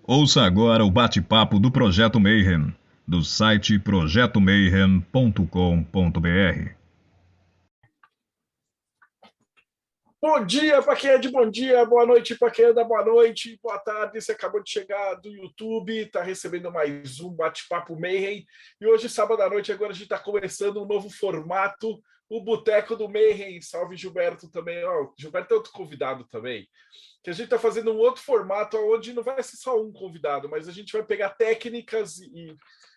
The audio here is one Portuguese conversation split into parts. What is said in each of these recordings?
Ouça agora o bate-papo do Projeto Mayhem, do site projetomayhem.com.br. Bom dia para quem é de bom dia, boa noite para quem é da boa noite, boa tarde. Você acabou de chegar do YouTube, está recebendo mais um bate-papo Mayhem. E hoje, sábado à noite, agora a gente está começando um novo formato, o Boteco do Mayhem. Salve Gilberto também. Gilberto é outro convidado também. Que a gente está fazendo um outro formato onde não vai ser só um convidado, mas a gente vai pegar técnicas e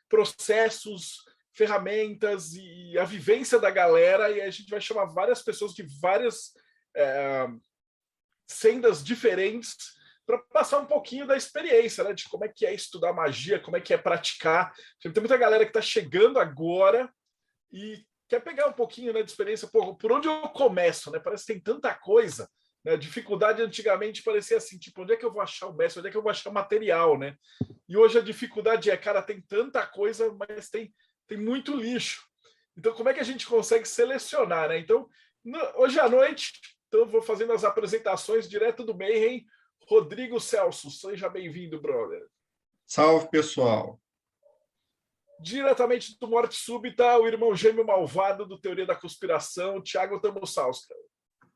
processos, ferramentas e a vivência da galera, e a gente vai chamar várias pessoas de várias sendas diferentes para passar um pouquinho da experiência, né? De como é que é estudar magia, como é que é praticar. Tem muita galera que está chegando agora e quer pegar um pouquinho, né, de experiência. Por onde eu começo, né? Parece que tem tanta coisa. Né? A dificuldade antigamente parecia assim, tipo, onde é que eu vou achar o mestre? Onde é que eu vou achar material, né? E hoje a dificuldade é, cara, tem tanta coisa, mas tem muito lixo. Então, como é que a gente consegue selecionar, né? Então, hoje à noite, então, vou fazendo as apresentações direto do Mayhem. Rodrigo Celso, seja bem-vindo, brother. Salve, pessoal. Diretamente do Morte Súbita, o irmão gêmeo malvado do Teoria da Conspiração, Thiago Tamosauskas.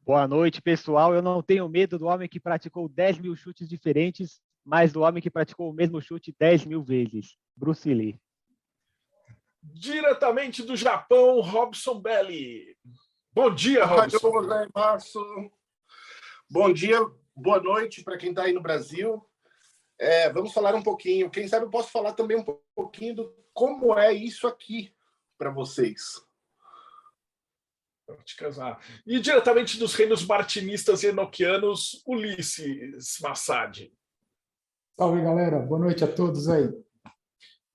Boa noite, pessoal. Eu não tenho medo do homem que praticou 10 mil chutes diferentes, mas do homem que praticou o mesmo chute 10 mil vezes, Bruce Lee. Diretamente do Japão, Robson Belli. Bom dia, Robson. Bom dia, boa noite para quem está aí no Brasil. Vamos falar um pouquinho. Quem sabe eu posso falar também um pouquinho do como é isso aqui para vocês. E diretamente dos reinos martinistas e enoquianos, Ulisses Massad. Salve, galera. Boa noite a todos aí.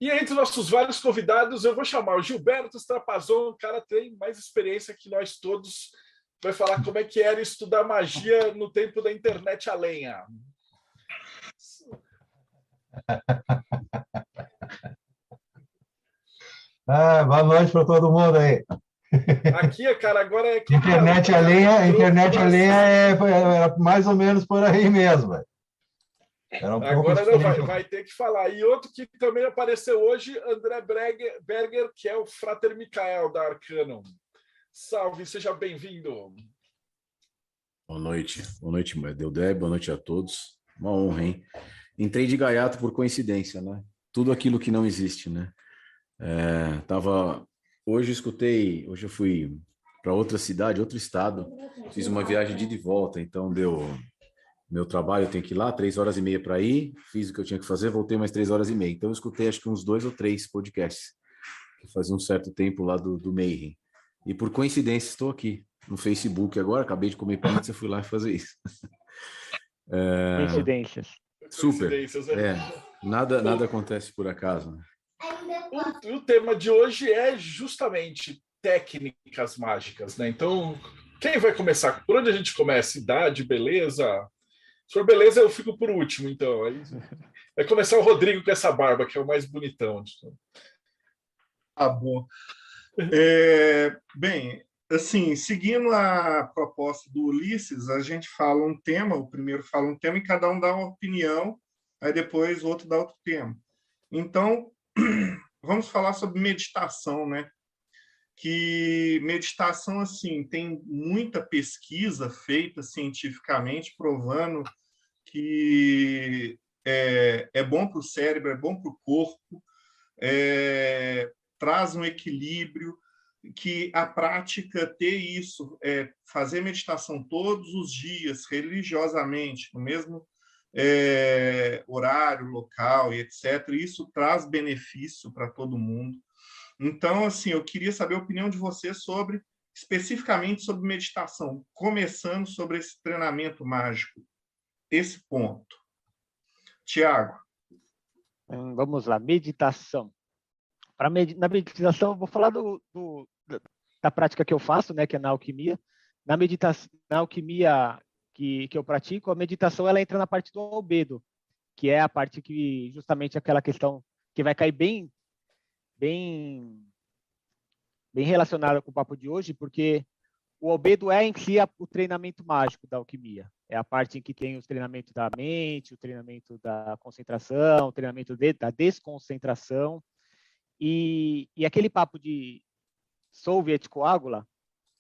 E entre nossos vários convidados, eu vou chamar o Gilberto Strapazon, o cara tem mais experiência que nós todos, vai falar como é que era estudar magia no tempo da internet a lenha. Boa noite para todo mundo aí. Aqui, cara, agora é... Internet alheia era mais ou menos por aí mesmo. Agora não, vai ter que falar. E outro que também apareceu hoje, André Berger, que é o Frater Michael da Arcanum. Salve, seja bem-vindo. Boa noite, Deudé, boa noite a todos. Uma honra, hein? Entrei de gaiato por coincidência, né? Tudo aquilo que não existe, né? Hoje eu fui para outra cidade, outro estado, fiz uma viagem de ida e volta, então deu... Meu trabalho, eu tenho que ir lá, 3h30 para ir, fiz o que eu tinha que fazer, voltei mais 3h30. Então, eu escutei acho que uns 2 ou 3 podcasts, que fazia um certo tempo lá do Mayhem. E por coincidência, estou aqui no Facebook agora, acabei de comer pizza, fui lá fazer isso. Coincidências. Super. Nada acontece por acaso. Né? O tema de hoje é justamente técnicas mágicas, né? Então, quem vai começar? Por onde a gente começa? Idade, beleza? Se for beleza, eu fico por último, então. Aí vai começar o Rodrigo com essa barba, que é o mais bonitão. Bom. Bem, assim, seguindo a proposta do Ulisses, a gente fala um tema, o primeiro fala um tema e cada um dá uma opinião, aí depois o outro dá outro tema. Então, vamos falar sobre meditação, né? Que meditação, assim, tem muita pesquisa feita cientificamente provando que é bom para o cérebro, é bom para o corpo, traz um equilíbrio, que a prática ter isso, fazer meditação todos os dias, religiosamente, no mesmo horário, local e etc., isso traz benefício para todo mundo. Então, assim, eu queria saber a opinião de você especificamente sobre meditação, começando sobre esse treinamento mágico, esse ponto. Tiago. Vamos lá, meditação. Na meditação, eu vou falar da prática que eu faço, né, que é na alquimia. Na alquimia que eu pratico, a meditação ela entra na parte do albedo, que é a parte que, justamente, aquela questão que vai cair bem relacionada com o papo de hoje, porque o albedo é em si o treinamento mágico da alquimia. É a parte em que tem os treinamentos da mente, o treinamento da concentração, o treinamento da desconcentração. E aquele papo de solve et coagula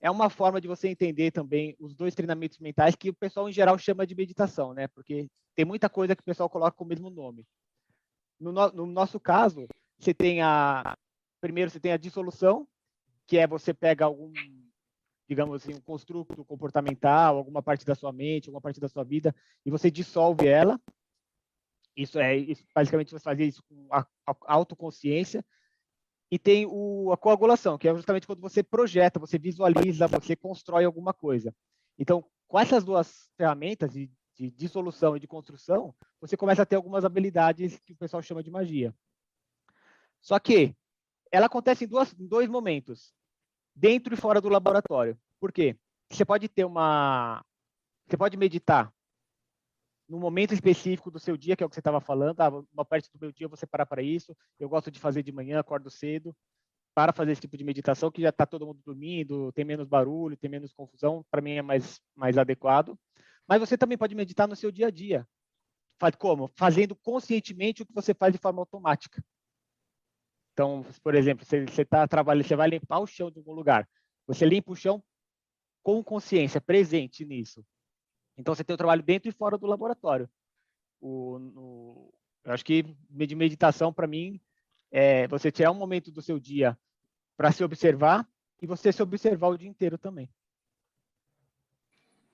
é uma forma de você entender também os dois treinamentos mentais que o pessoal, em geral, chama de meditação, né? Porque tem muita coisa que o pessoal coloca com o mesmo nome. No nosso caso, primeiro você tem a dissolução, que é você pega algum, digamos assim, um construto comportamental, alguma parte da sua mente, alguma parte da sua vida, e você dissolve ela. Basicamente você faz isso com a autoconsciência. E tem a coagulação, que é justamente quando você projeta, você visualiza, você constrói alguma coisa. Então, com essas duas ferramentas de dissolução e de construção, você começa a ter algumas habilidades que o pessoal chama de magia. Só que ela acontece em dois momentos, dentro e fora do laboratório. Por quê? Você pode meditar no momento específico do seu dia, que é o que você estava falando, uma parte do meu dia eu vou separar para isso, eu gosto de fazer de manhã, acordo cedo, para fazer esse tipo de meditação, que já está todo mundo dormindo, tem menos barulho, tem menos confusão, para mim é mais adequado. Mas você também pode meditar no seu dia a dia. Como? Fazendo conscientemente o que você faz de forma automática. Então, por exemplo, você está trabalhando, você vai limpar o chão de algum lugar, você limpa o chão com consciência, presente nisso. Então, você tem o trabalho dentro e fora do laboratório. Eu acho que de meditação, para mim, é você tirar um momento do seu dia para se observar e você se observar o dia inteiro também.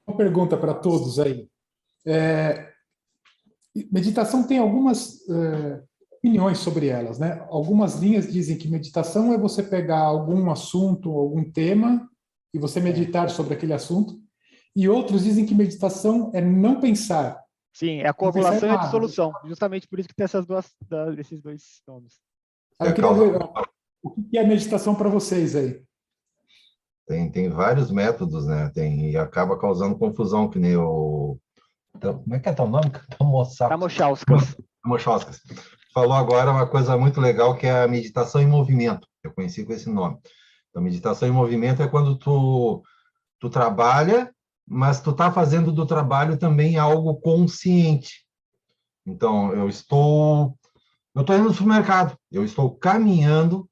Uma pergunta para todos aí. Meditação tem algumas opiniões sobre elas, né? Algumas linhas dizem que meditação é você pegar algum assunto, algum tema, e você meditar sobre aquele assunto. E outros dizem que meditação é não pensar. Sim, é a coagulação e a dissolução. Justamente por isso que tem esses dois nomes. Eu queria ver o que é meditação para vocês aí. Tem vários métodos, né? E acaba causando confusão, que nem o... Como é que é teu nome? Tamochauskas. Falou agora uma coisa muito legal, que é a meditação em movimento. Eu conheci com esse nome. Então, meditação em movimento é quando tu trabalha, mas tu está fazendo do trabalho também algo consciente. Então, eu estou indo no supermercado, eu estou caminhando,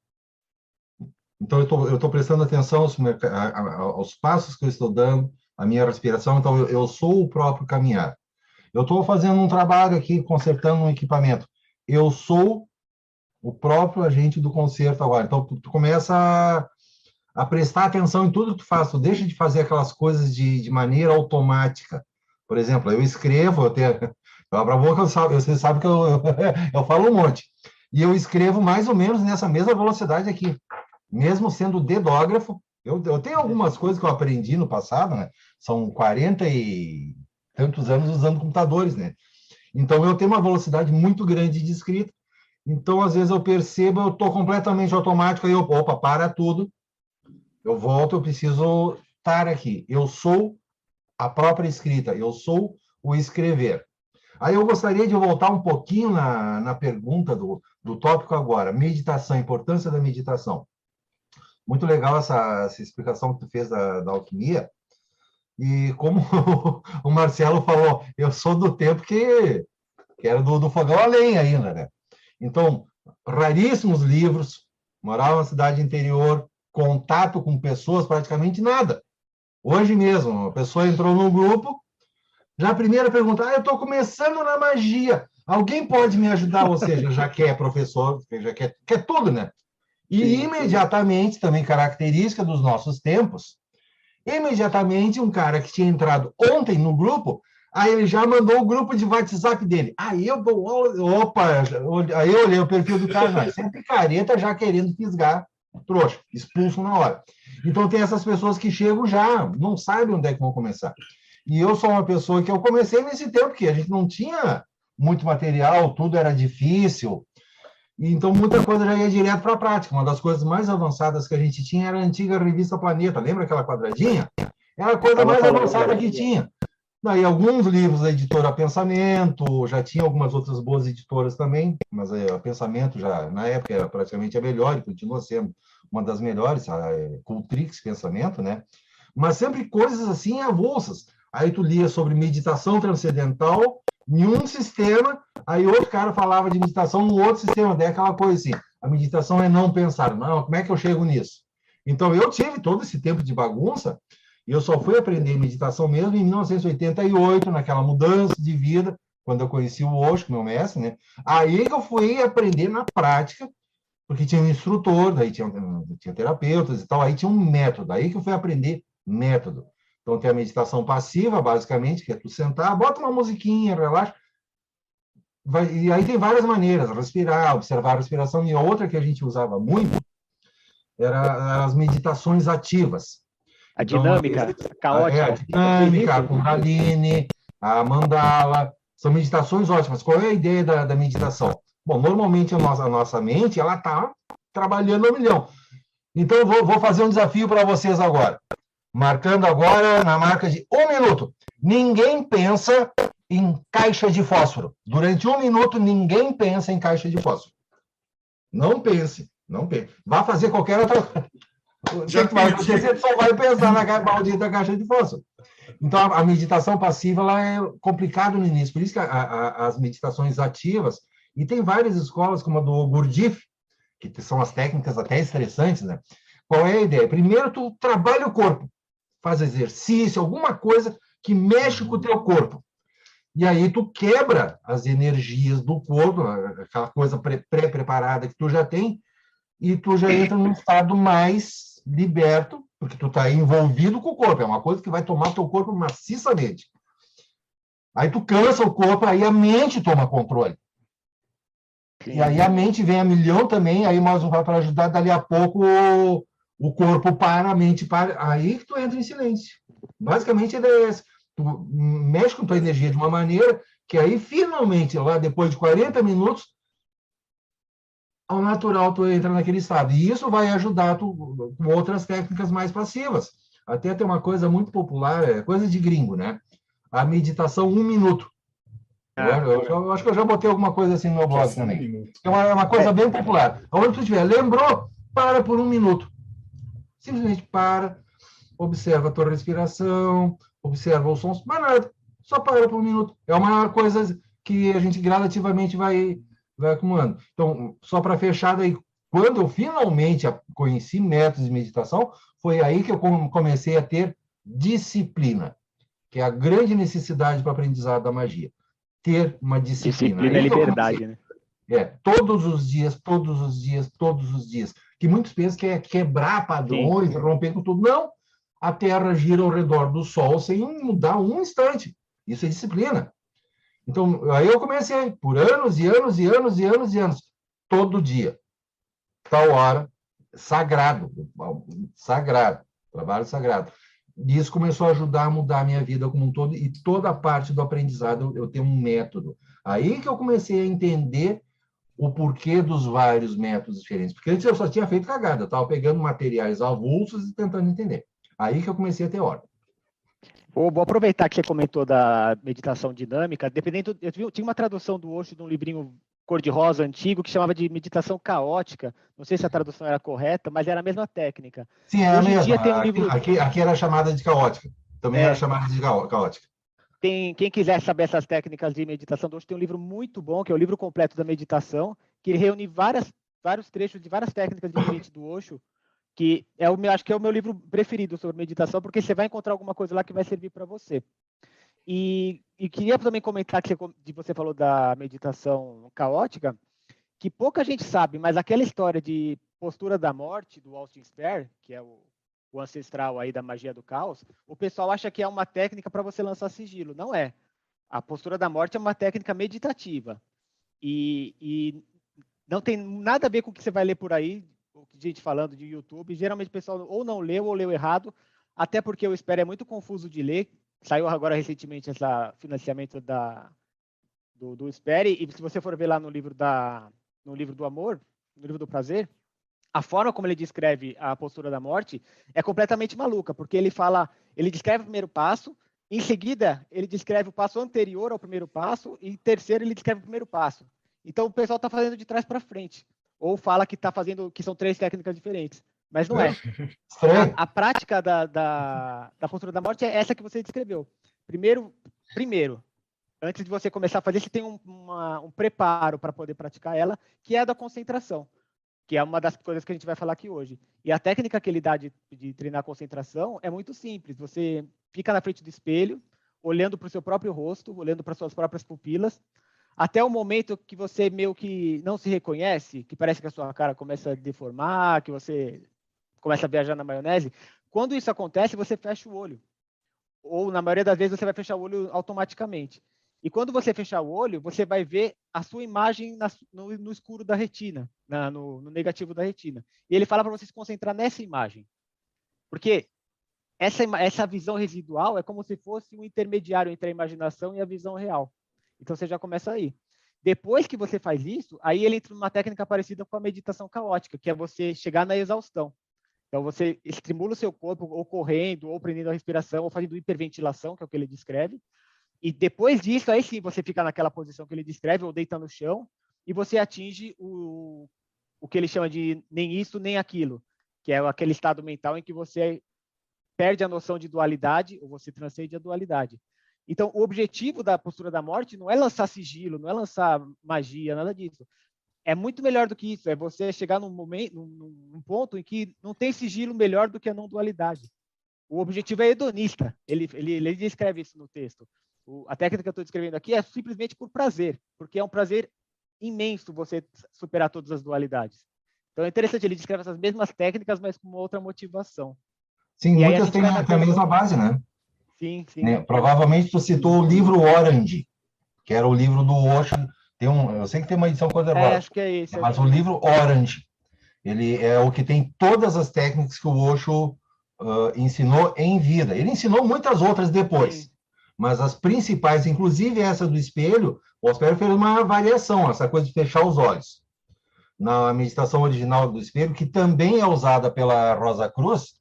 então eu estou prestando atenção aos passos que eu estou dando, a minha respiração, então eu sou o próprio caminhar. Eu estou fazendo um trabalho aqui, consertando um equipamento, eu sou o próprio agente do conserto agora. Então, tu começa a prestar atenção em tudo que tu faz, tu deixa de fazer aquelas coisas de maneira automática. Por exemplo, eu escrevo, eu abro a boca, você sabe que eu falo um monte. E eu escrevo mais ou menos nessa mesma velocidade aqui. Mesmo sendo dedógrafo, eu tenho algumas coisas que eu aprendi no passado, né? São 40 e tantos anos usando computadores, né? Então, eu tenho uma velocidade muito grande de escrita. Então, às vezes, eu percebo, eu estou completamente automático, aí opa, para tudo. Eu volto, eu preciso estar aqui. Eu sou a própria escrita, eu sou o escrever. Aí eu gostaria de voltar um pouquinho na pergunta do tópico agora, meditação, a importância da meditação. Muito legal essa explicação que tu fez da alquimia. E como o Marcelo falou, eu sou do tempo que era do fogão a lenha ainda, né? Então, raríssimos livros, morava na cidade interior, contato com pessoas, praticamente nada. Hoje mesmo, uma pessoa entrou no grupo, já a primeira pergunta, eu estou começando na magia, alguém pode me ajudar? Ou seja, já quer professor, já quer tudo, né? E imediatamente, também característica dos nossos tempos, imediatamente um cara que tinha entrado ontem no grupo, aí ele já mandou o grupo de WhatsApp dele. Aí eu olhei o perfil do cara, sempre careta, já querendo fisgar, trouxa, expulso na hora. Então tem essas pessoas que chegam já, não sabem onde é que vão começar. E eu sou uma pessoa que eu comecei nesse tempo, que a gente não tinha muito material, tudo era difícil, então muita coisa já ia direto para a prática. Uma das coisas mais avançadas que a gente tinha era a antiga revista Planeta, lembra aquela quadradinha? Era a coisa mais avançada que tinha. Daí alguns livros da editora Pensamento, já tinha algumas outras boas editoras também, mas a Pensamento já, na época, era praticamente a melhor, e continua sendo uma das melhores, a Cultrix Pensamento, né? Mas sempre coisas assim avulsas. aí tu lia sobre meditação transcendental em um sistema, aí outro cara falava de meditação no outro sistema, daí aquela coisa assim, a meditação é não pensar. Não, como é que eu chego nisso? Então, eu tive todo esse tempo de bagunça, e eu só fui aprender meditação mesmo em 1988, naquela mudança de vida, quando eu conheci o Osho, meu mestre, né? Aí que eu fui aprender na prática, porque tinha um instrutor, daí tinha terapeutas e tal, aí tinha um método, aí que eu fui aprender método. Então, tem a meditação passiva, basicamente, que é tu sentar, bota uma musiquinha, relaxa. E aí tem várias maneiras, respirar, observar a respiração. E a outra que a gente usava muito era as meditações ativas. A dinâmica, a caótica. A dinâmica, a Kundalini, a Mandala, são meditações ótimas. Qual é a ideia da meditação? Bom, normalmente a nossa mente ela está trabalhando a milhão. Então, eu vou fazer um desafio para vocês agora. Marcando agora na marca de 1 minuto. Ninguém pensa em caixa de fósforo. Durante 1 minuto, ninguém pensa em caixa de fósforo. Não pense, não pense. Vá fazer qualquer outra coisa. O que vai acontecer? Você só vai pensar na maldita caixa de fósforo. Então, a meditação passiva ela é complicada no início. Por isso que as meditações ativas, e tem várias escolas, como a do Gurdjieff, que são as técnicas até estressantes, né? Qual é a ideia? Primeiro, tu trabalha o corpo. Faz exercício, alguma coisa que mexe com o teu corpo. E aí tu quebra as energias do corpo, aquela coisa pré-preparada que tu já tem, e tu já entra num estado mais liberto, porque tu está envolvido com o corpo, é uma coisa que vai tomar teu corpo maciçamente. Aí tu cansa o corpo, aí a mente toma controle. E aí a mente vem a milhão também, aí mais um vai para ajudar, dali a pouco o corpo para, a mente para, aí que tu entra em silêncio. Basicamente, tu mexe com tua energia de uma maneira que aí, finalmente, lá depois de 40 minutos, ao natural, tu entra naquele estado. E isso vai ajudar tu com outras técnicas mais passivas. Até tem uma coisa muito popular, é coisa de gringo, né? A meditação 1 minuto. Eu acho que eu já botei alguma coisa assim no meu blog também. É uma coisa bem popular. Onde tu estiver, lembrou, para por 1 minuto. Simplesmente para, observa a tua respiração, observa os sons, mas nada, só para por 1 minuto. É uma coisa que a gente gradativamente vai acumulando. Então, só para fechar daí, quando eu finalmente conheci métodos de meditação, foi aí que eu comecei a ter disciplina, que é a grande necessidade para o aprendizado da magia. Ter uma disciplina. Disciplina é liberdade, né? Todos os dias, todos os dias, todos os dias. Que muitos pensam que é quebrar padrões, romper com tudo. Não. A Terra gira ao redor do Sol sem mudar um instante. Isso é disciplina. Então, aí eu comecei, por anos e anos e anos e anos e anos, todo dia, tal hora, sagrado, trabalho sagrado. E isso começou a ajudar a mudar a minha vida como um todo, e toda a parte do aprendizado eu tenho um método. Aí que eu comecei a entender o porquê dos vários métodos diferentes, porque antes eu só tinha feito cagada, eu estava pegando materiais avulsos e tentando entender. Aí que eu comecei a ter ordem. Vou aproveitar que você comentou da meditação dinâmica. Dependendo, eu tinha uma tradução do Osho de um livrinho cor-de-rosa antigo que chamava de meditação caótica. Não sei se a tradução era correta, mas era a mesma técnica. Sim, é a mesma. Dia tem um livro... aqui era chamada de caótica. Também era chamada de caótica. Quem quiser saber essas técnicas de meditação do Osho, tem um livro muito bom, que é o livro completo da meditação, que reúne vários trechos de várias técnicas diferentes do Osho, que acho que é o meu livro preferido sobre meditação, porque você vai encontrar alguma coisa lá que vai servir para você. E queria também comentar que você falou da meditação caótica, que pouca gente sabe, mas aquela história de postura da morte, do Austin Spare, que é o ancestral aí da magia do caos, o pessoal acha que é uma técnica para você lançar sigilo. Não é. A postura da morte é uma técnica meditativa. E não tem nada a ver com o que você vai ler por aí, gente falando de YouTube. Geralmente o pessoal ou não leu ou leu errado, até porque o Spare é muito confuso de ler. Saiu agora recentemente esse financiamento do Spare, e se você for ver lá no livro do amor, no livro do prazer, a forma como ele descreve a postura da morte é completamente maluca, porque ele descreve o primeiro passo, em seguida ele descreve o passo anterior ao primeiro passo, e em terceiro ele descreve o primeiro passo. Então o pessoal está fazendo de trás para frente, ou fala que que são 3 técnicas diferentes, mas não é. A prática da postura da morte é essa que você descreveu. Primeiro, antes de você começar a fazer, você tem um preparo para poder praticar ela, que é a da concentração, que é uma das coisas que a gente vai falar aqui hoje. E a técnica que ele dá de treinar a concentração é muito simples. Você fica na frente do espelho, olhando para o seu próprio rosto, olhando para suas próprias pupilas, até o momento que você meio que não se reconhece, que parece que a sua cara começa a deformar, que você começa a viajar na maionese. Quando isso acontece, você fecha o olho. Ou, na maioria das vezes, você vai fechar o olho automaticamente. E quando você fechar o olho, você vai ver a sua imagem no escuro da retina, no negativo da retina. E ele fala para você se concentrar nessa imagem. Porque essa visão residual é como se fosse um intermediário entre a imaginação e a visão real. Então, você já começa aí. Depois que você faz isso, aí ele entra numa técnica parecida com a meditação caótica, que é você chegar na exaustão. Então, você estimula o seu corpo, ou correndo, ou prendendo a respiração, ou fazendo hiperventilação, que é o que ele descreve. E depois disso, aí sim, você fica naquela posição que ele descreve, ou deita no chão, e você atinge o que ele chama de nem isso, nem aquilo, que é aquele estado mental em que você perde a noção de dualidade, ou você transcende a dualidade. Então, o objetivo da postura da morte não é lançar sigilo, não é lançar magia, nada disso. É muito melhor do que isso, é você chegar num ponto em que não tem sigilo melhor do que a não dualidade. O objetivo é hedonista, ele descreve isso no texto. A técnica que eu estou descrevendo aqui é simplesmente por prazer, porque é um prazer imenso você superar todas as dualidades. Então é interessante, ele descreve essas mesmas técnicas, mas com uma outra motivação. Sim, E aí muitas têm a mesma base, né? Sim, sim. Né? Provavelmente tu citou o livro Orange, que era o livro do Osho. Eu sei que tem uma edição cor-de-rosa, acho que é esse. mas o livro Orange, ele é o que tem todas as técnicas que o Osho ensinou em vida. Ele ensinou muitas outras depois, sim, mas as principais, inclusive essa do espelho, o Osper fez uma variação, essa coisa de fechar os olhos. Na meditação original do espelho, que também é usada pela Rosa Cruz,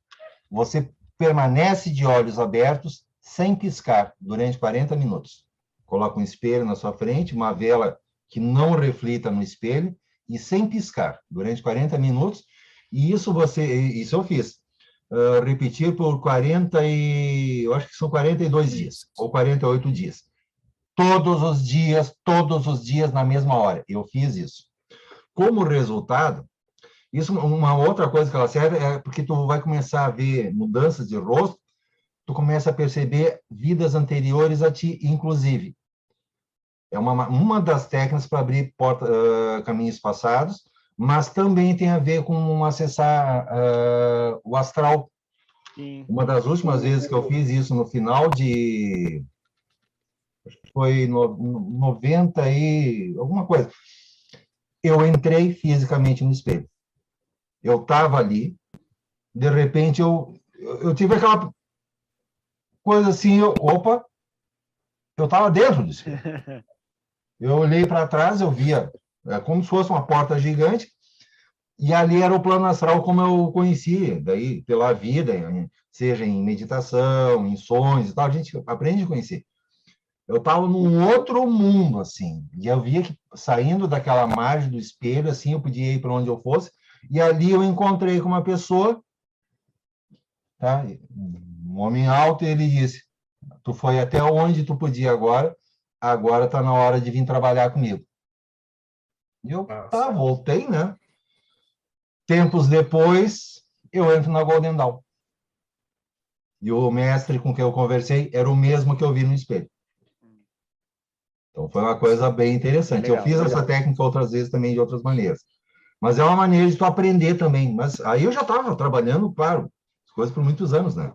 você permanece de olhos abertos, sem piscar, durante 40 minutos. Coloca um espelho na sua frente, uma vela que não reflita no espelho, e sem piscar, durante 40 minutos. E isso eu fiz. Repetir por eu acho que são 42 dias, ou 48 dias. Todos os dias, na mesma hora. Eu fiz isso. Como resultado, isso, uma outra coisa que ela serve é porque tu vai começar a ver mudanças de rosto, tu começa a perceber vidas anteriores a ti, inclusive. É uma das técnicas para abrir caminhos passados, mas também tem a ver com acessar o astral. Sim. Uma das últimas vezes que eu fiz isso, no final de... acho que foi 90 e alguma coisa. Eu entrei fisicamente no espelho. Eu estava ali, de repente eu tive aquela coisa assim, eu estava dentro do espelho. Eu olhei para trás, eu via como se fosse uma porta gigante, e ali era o plano astral como eu conhecia, daí pela vida, seja em meditação, em sonhos e tal, a gente aprende a conhecer. Eu estava num outro mundo, assim, e eu via que saindo daquela margem do espelho, assim, eu podia ir para onde eu fosse, e ali eu encontrei com uma pessoa, tá? Um homem alto, e ele disse, tu foi até onde tu podia agora está na hora de vir trabalhar comigo. E eu, voltei, né? Tempos depois, eu entro na Golden Dawn. E o mestre com quem eu conversei era o mesmo que eu vi no espelho. Então, foi uma coisa bem interessante. Legal, eu fiz essa técnica outras vezes também de outras maneiras. Mas é uma maneira de tu aprender também. Mas aí eu já estava trabalhando, claro, as coisas por muitos anos, né?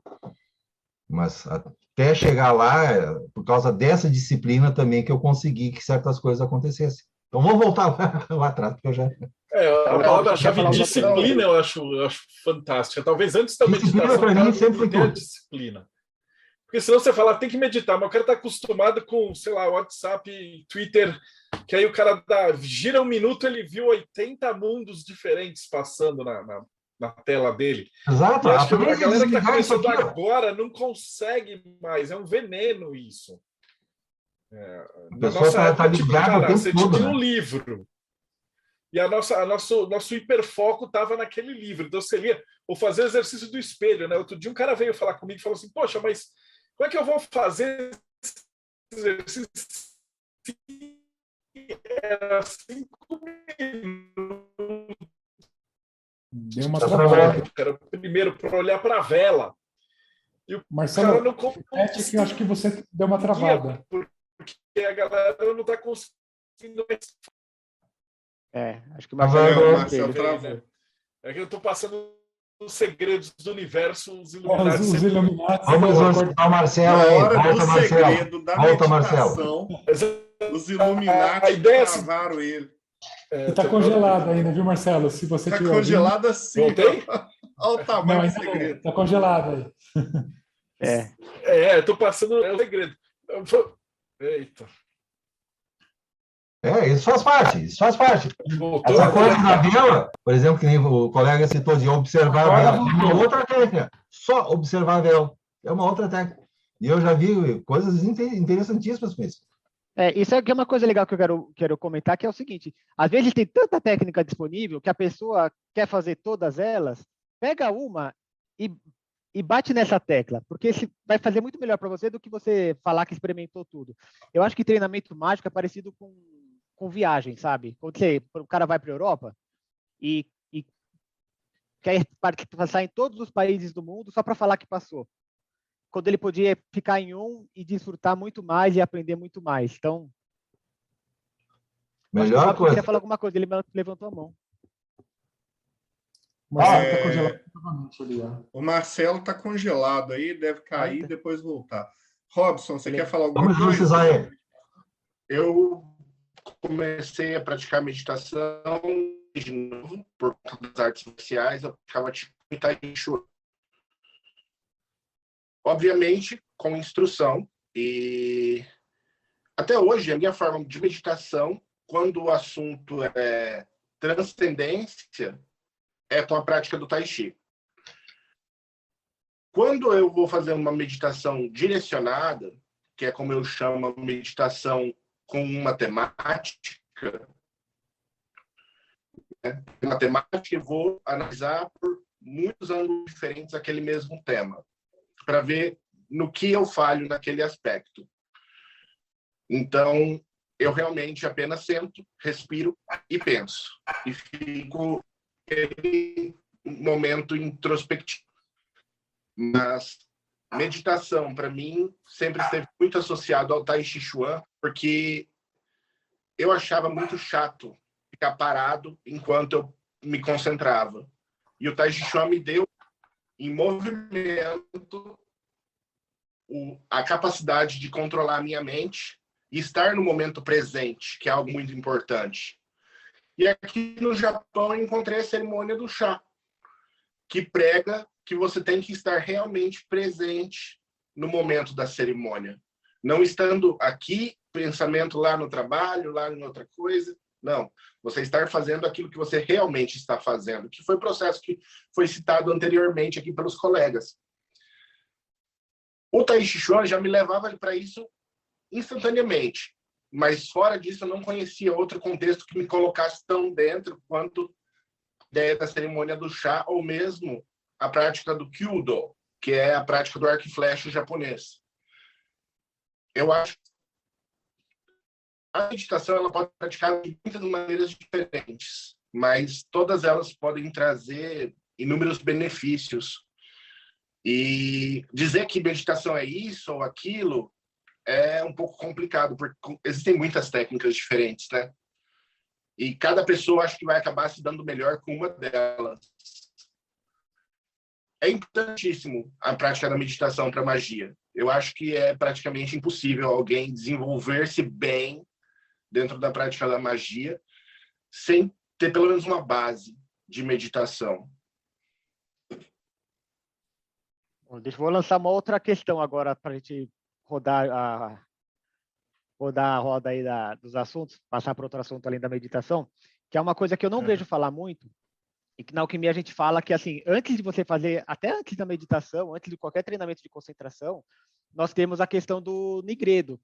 Mas até chegar lá, por causa dessa disciplina também que eu consegui que certas coisas acontecessem. Então, vamos voltar lá atrás, porque eu já... a palavra-chave disciplina eu acho fantástica. Talvez antes da meditação, para mim, sempre foi a disciplina. Porque senão você fala, tem que meditar, mas o cara está acostumado com, sei lá, WhatsApp, Twitter, que aí o cara gira um minuto, ele viu 80 mundos diferentes passando na tela dele. Exato. E acho que a galera que está começando agora não consegue mais, é um veneno isso. Na nossa época, tipo, cara, você tinha um livro. E nosso hiperfoco estava naquele livro. Então você lia, ou fazer o exercício do espelho, né? Outro dia um cara veio falar comigo e falou assim, poxa, mas como é que eu vou fazer exercício era 5 minutos. Deu uma Tá travada. Era o primeiro para olhar para a vela. E o cara Marcelo, não repete que eu acho que você deu uma travada. porque a galera não está conseguindo. Acho que o Tá Marcelo vendo? O é Marcelo dele. travou. É que eu estou passando os segredos do universo, os Os Illuminati. Illuminati. Vamos eu exorcizar o Marcelo Na aí. hora Volta, do Marcelo. segredo da Volta, Marcelo. meditação, sempre- os Illuminati A ideia é travaram ele. Está congelado ainda, viu, Marcelo? Se você Está estiver ouvindo. congelado assim. Voltei? Olha o Não, tamanho do ainda segredo. está congelado aí. Eu tô passando o segredo. Eita. Isso faz parte, isso faz parte. Voltou? Essa coisa da vela, por exemplo, que nem o colega citou de observar a Agora vela, é uma voltou. outra técnica. Só observar a vela. É uma outra técnica. E eu já vi coisas interessantíssimas com isso. Isso é uma coisa legal que eu quero comentar, que é o seguinte: às vezes tem tanta técnica disponível que a pessoa quer fazer todas elas, pega uma e bate nessa tecla, porque vai fazer muito melhor para você do que você falar que experimentou tudo. Eu acho que treinamento mágico é parecido com viagem, sabe? Quando o cara vai para a Europa e quer passar em todos os países do mundo só para falar que passou, quando ele podia ficar em um e desfrutar muito mais e aprender muito mais. Então, Melhor acho que o Fábio coisa. queria falar alguma coisa, ele levantou a mão. O Marcelo está congelado novamente ali, ó. O Marcelo está congelado aí, deve cair e tá. depois voltar. Robson, você quer falar alguma Vamos coisa? exorcizar ele. Eu comecei a praticar meditação de novo, por conta das artes marciais, eu praticava tipo Tai Chi. Obviamente, com instrução. E até hoje, a minha forma de meditação, quando o assunto é transcendência, é com a prática do Tai Chi. Quando eu vou fazer uma meditação direcionada, que é como eu chamo a meditação com uma temática, eu vou analisar por muitos ângulos diferentes aquele mesmo tema, para ver no que eu falho naquele aspecto. Então, eu realmente apenas sento, respiro e penso. E fico em um momento introspectivo. Mas meditação, para mim, sempre esteve muito associado ao Tai Chi Chuan, porque eu achava muito chato ficar parado enquanto eu me concentrava. E o Tai Chi Chuan me deu, em movimento, a capacidade de controlar a minha mente e estar no momento presente, que é algo muito importante. E aqui no Japão eu encontrei a cerimônia do chá, que prega que você tem que estar realmente presente no momento da cerimônia. Não estando aqui, pensamento lá no trabalho, lá em outra coisa. Não. Você estar fazendo aquilo que você realmente está fazendo, que foi o processo que foi citado anteriormente aqui pelos colegas. O Tai Chi Chuan já me levava para isso instantaneamente, mas fora disso eu não conhecia outro contexto que me colocasse tão dentro quanto a ideia da cerimônia do chá ou mesmo a prática do Kyudo, que é a prática do arco e flecha japonês. Eu acho que a meditação ela pode ser praticada de muitas maneiras diferentes, mas todas elas podem trazer inúmeros benefícios. E dizer que meditação é isso ou aquilo é um pouco complicado, porque existem muitas técnicas diferentes, né? E cada pessoa acho que vai acabar se dando melhor com uma delas. É importantíssimo a prática da meditação para magia. Eu acho que é praticamente impossível alguém desenvolver-se bem dentro da prática da magia sem ter pelo menos uma base de meditação. Vou lançar uma outra questão agora para a gente rodar a roda aí dos assuntos, passar para outro assunto além da meditação, que é uma coisa que eu não vejo falar muito, e que na alquimia a gente fala que, assim, antes de você fazer, até antes da meditação, antes de qualquer treinamento de concentração, nós temos a questão do nigredo,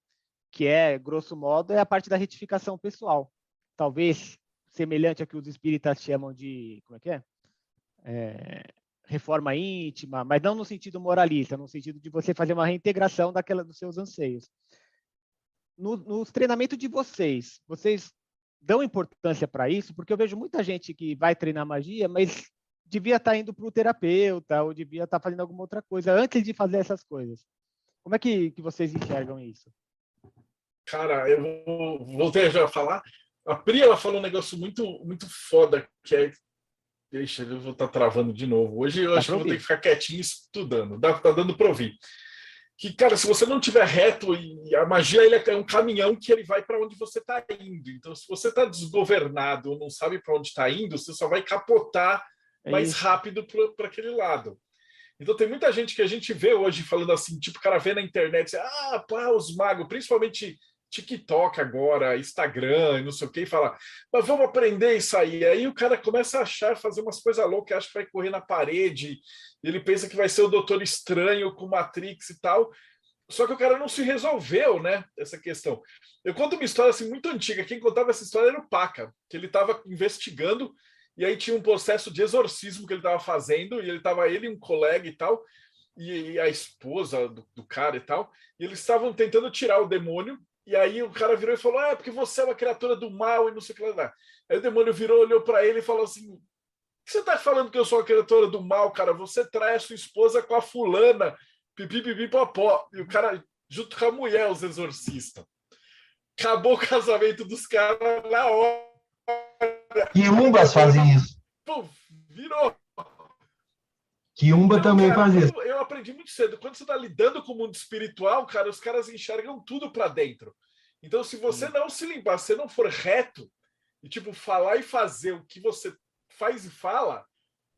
que é, grosso modo, é a parte da retificação pessoal. Talvez semelhante ao que os espíritas chamam de, como é que é? Reforma íntima, mas não no sentido moralista, no sentido de você fazer uma reintegração dos seus anseios. nos treinamentos de vocês dão importância para isso? Porque eu vejo muita gente que vai treinar magia, mas devia estar indo para o terapeuta ou devia estar fazendo alguma outra coisa antes de fazer essas coisas. Como é que vocês enxergam isso? Cara, eu voltei já a falar. A Pri, ela falou um negócio muito, muito foda, que é... Deixa, eu vou estar travando de novo. Hoje eu acho que eu vou ter que ficar quietinho estudando. Tá dando para ouvir. Que, cara, se você não tiver reto, e a magia ele é um caminhão que ele vai para onde você está indo. Então, se você está desgovernado ou não sabe para onde está indo, você só vai capotar mais rápido para aquele lado. Então, tem muita gente que a gente vê hoje falando assim, tipo, o cara vê na internet, pá, os magos, principalmente TikTok agora, Instagram, não sei o que, e fala, mas vamos aprender isso aí. Aí o cara começa a achar, fazer umas coisas loucas, acha que vai correr na parede, ele pensa que vai ser o Doutor Estranho com Matrix e tal, só que o cara não se resolveu, né, essa questão. Eu conto uma história assim, muito antiga, quem contava essa história era o Paca, que ele estava investigando, e aí tinha um processo de exorcismo que ele estava fazendo, e ele e um colega e tal, e a esposa do cara e tal, e eles estavam tentando tirar o demônio. E aí o cara virou e falou, porque você é uma criatura do mal e não sei o que lá. Aí o demônio virou, olhou para ele e falou assim, o que você tá falando que eu sou uma criatura do mal, cara? Você trai a sua esposa com a fulana, pipi, popó. E o cara, junto com a mulher, os exorcistas. Acabou o casamento dos caras na hora. Quiumbas fazem isso. Pô, virou. Quiumba também faz isso. Eu aprendi muito cedo. Quando você está lidando com o mundo espiritual, cara, os caras enxergam tudo para dentro. Então, se você não se limpar, se você não for reto, e tipo, falar e fazer o que você faz e fala,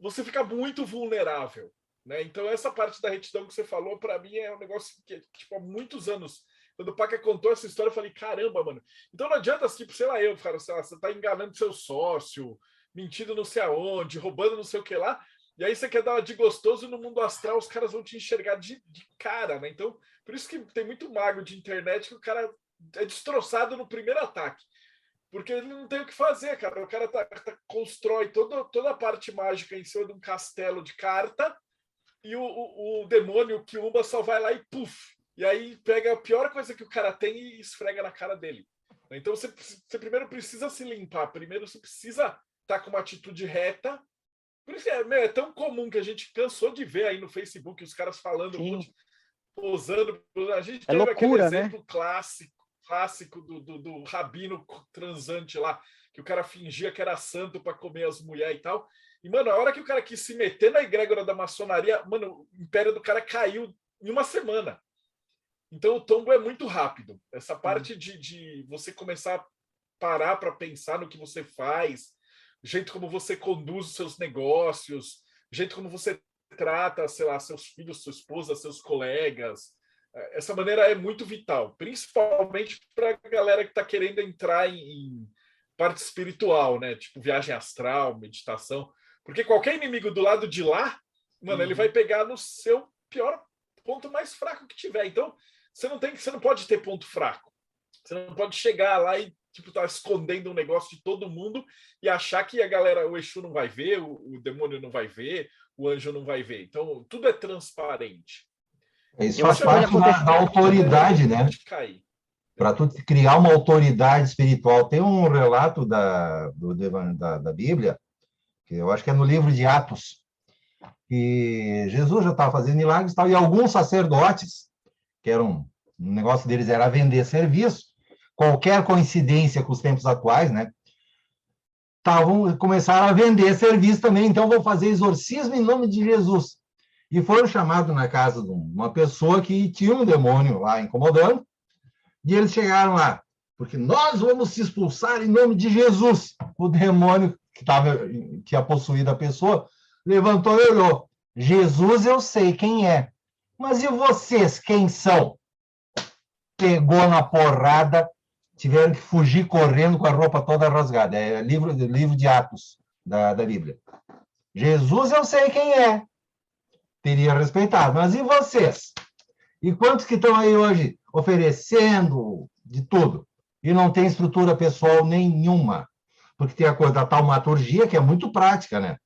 você fica muito vulnerável, né? Então, essa parte da retidão que você falou, para mim, é um negócio que, tipo, há muitos anos, quando o Paca contou essa história, eu falei, caramba, mano. Então, não adianta, tipo, sei lá, cara, sei lá, você tá enganando seu sócio, mentindo não sei aonde, roubando não sei o que lá, e aí você quer dar uma de gostoso no mundo astral, os caras vão te enxergar de cara, né? Então, por isso que tem muito mago de internet que o cara é destroçado no primeiro ataque. Porque ele não tem o que fazer, cara. O cara constrói toda a parte mágica em cima de um castelo de carta e o demônio, o Quiumba, só vai lá e puf! E aí pega a pior coisa que o cara tem e esfrega na cara dele. Então, você primeiro precisa se limpar. Primeiro você precisa estar com uma atitude reta. Por isso é tão comum que a gente cansou de ver aí no Facebook os caras falando, posando. A gente teve loucura, aquele exemplo clássico do rabino transante lá, que o cara fingia que era santo para comer as mulheres e tal. E, mano, a hora que o cara quis se meter na egrégora da maçonaria, mano, o império do cara caiu em uma semana. Então o tombo é muito rápido. Essa parte de você começar a parar para pensar no que você faz, o jeito como você conduz os seus negócios, o jeito como você trata, sei lá, seus filhos, sua esposa, seus colegas. Essa maneira é muito vital, principalmente para a galera que está querendo entrar em parte espiritual, né? Tipo viagem astral, meditação. Porque qualquer inimigo do lado de lá, mano, ele vai pegar no seu pior ponto mais fraco que tiver. Então, você não pode ter ponto fraco. Você não pode chegar lá e tipo, tá escondendo um negócio de todo mundo e achar que a galera, o Exu não vai ver, o demônio não vai ver, o anjo não vai ver. Então, tudo é transparente. Isso faz parte da autoridade, né? Para tu criar uma autoridade espiritual. Tem um relato da Bíblia, que eu acho que é no livro de Atos, que Jesus já estava fazendo milagres e tal, e alguns sacerdotes, que eram, o negócio deles era vender serviço, qualquer coincidência com os tempos atuais, né? Começaram a vender serviço também, então vou fazer exorcismo em nome de Jesus. E foram chamados na casa de uma pessoa que tinha um demônio lá incomodando, e eles chegaram lá, porque nós vamos se expulsar em nome de Jesus. O demônio que tinha possuído a pessoa levantou e olhou. Jesus eu sei quem é, mas e vocês, quem são? Pegou na porrada, tiveram que fugir correndo com a roupa toda rasgada. É livro de Atos da Bíblia. Jesus eu sei quem é. Teria respeitado. Mas e vocês? E quantos que estão aí hoje oferecendo de tudo? E não tem estrutura pessoal nenhuma. Porque tem a coisa da taumaturgia, que é muito prática, né?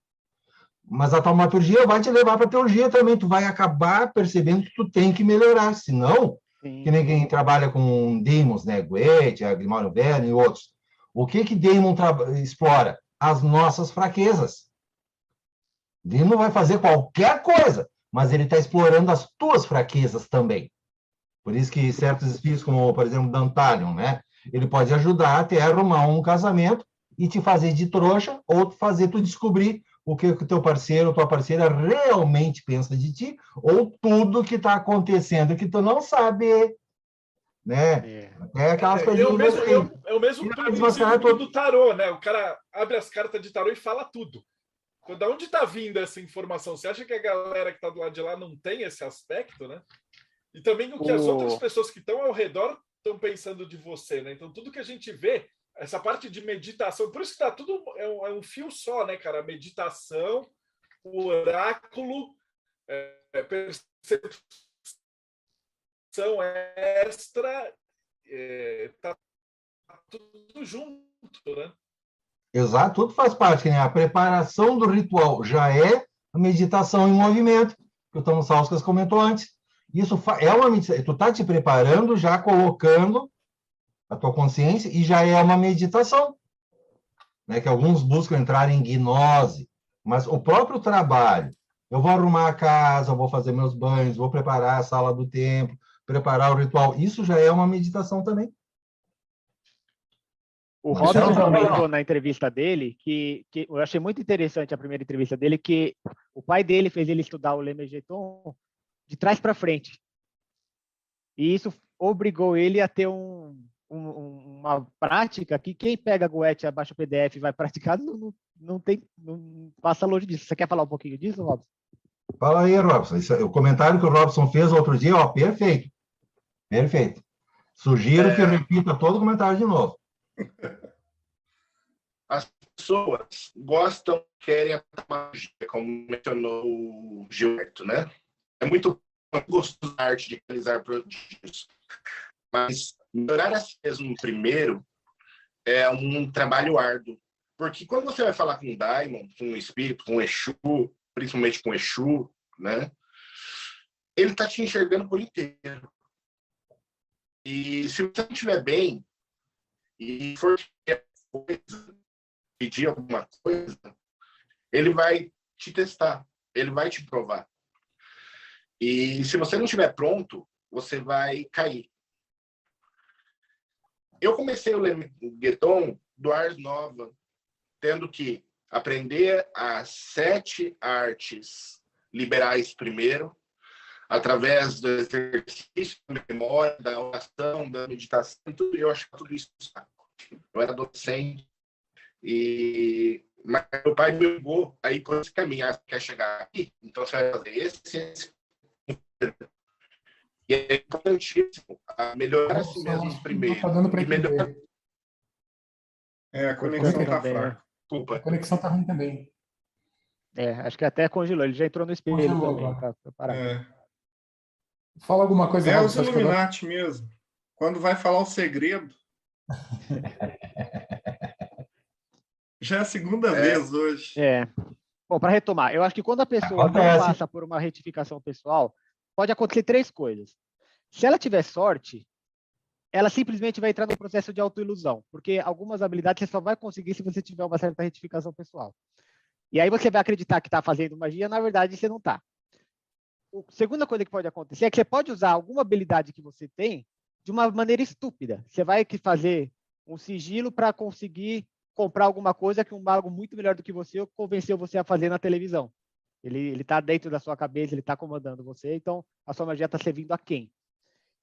Mas a taumaturgia vai te levar para a teologia também. Tu vai acabar percebendo que tu tem que melhorar. Senão, Sim. Que nem quem trabalha com demons, né? Goethe, Grimório Verne e outros. O que demon explora? As nossas fraquezas. Demon vai fazer qualquer coisa, mas ele está explorando as tuas fraquezas também. Por isso que certos espíritos, como, por exemplo, Dantalion, né? Ele pode ajudar até a arrumar um casamento e te fazer de trouxa ou fazer tu descobrir o que o teu parceiro ou tua parceira realmente pensa de ti ou tudo que está acontecendo que tu não sabe, né? É aquelas coisinhas assim. É o mesmo Mas princípio do tarô, né? O cara abre as cartas de tarô e fala tudo. Então, da onde está vindo essa informação? Você acha que a galera que está do lado de lá não tem esse aspecto, né? E também o que as outras pessoas que estão ao redor estão pensando de você, né? Então, tudo que a gente vê, essa parte de meditação, por isso que tá tudo, é um fio só, né, cara? Meditação, o oráculo, percepção extra, tá tudo junto, né? Exato, tudo faz parte, né? A preparação do ritual já é a meditação em movimento, que o Tom Sauskas comentou antes. Isso é uma meditação, tu está te preparando, já colocando a tua consciência, e já é uma meditação, né? Que alguns buscam entrar em gnose, mas o próprio trabalho, eu vou arrumar a casa, eu vou fazer meus banhos, vou preparar a sala do templo, preparar o ritual, isso já é uma meditação também. O Robson comentou na entrevista dele que eu achei muito interessante a primeira entrevista dele, que o pai dele fez ele estudar o Lemegeton de trás para frente. E isso obrigou ele a ter uma prática que quem pega Goethe, abaixa o PDF e vai praticar, não passa longe disso. Você quer falar um pouquinho disso, Robson? Fala aí, Robson. O comentário que o Robson fez outro dia, ó, perfeito. Perfeito. Sugiro que repita todo o comentário de novo. As pessoas gostam, querem a magia, como mencionou o Gilberto, né? É muito gostoso da arte de realizar prodígios, mas melhorar a si mesmo primeiro é um trabalho árduo, porque quando você vai falar com um daimon, com um espírito, com um Exu, principalmente com um Exu, né? Ele está te enxergando por inteiro. E se você não estiver bem e for pedir alguma coisa, ele vai te testar, ele vai te provar. E se você não estiver pronto, você vai cair. Eu comecei o Lemegeton do Ars Nova, tendo que aprender as 7 artes liberais primeiro, através do exercício, da memória, da oração, da meditação, tudo. Eu achava tudo isso um saco. Eu era adolescente, mas meu pai me ligou aí por esse caminho. Você quer chegar aqui? Então você vai fazer esse. E é importantíssimo melhorar a si mesmo primeiro. Tá dando para entender. A conexão tá fraca. Desculpa. A conexão tá ruim também. Acho que até congelou. Ele já entrou no espelho também. Fala alguma coisa. É os Illuminati mesmo. Quando vai falar o segredo. Já é a segunda vez hoje. Bom, para retomar, eu acho que quando a pessoa não passa por uma retificação pessoal, pode acontecer 3 coisas. Se ela tiver sorte, ela simplesmente vai entrar no processo de autoilusão, porque algumas habilidades você só vai conseguir se você tiver uma certa retificação pessoal. E aí você vai acreditar que está fazendo magia, na verdade você não está. A segunda coisa que pode acontecer é que você pode usar alguma habilidade que você tem de uma maneira estúpida. Você vai fazer um sigilo para conseguir comprar alguma coisa que um mago muito melhor do que você convenceu você a fazer na televisão. Ele está dentro da sua cabeça, ele está comandando você, então a sua magia está servindo a quem?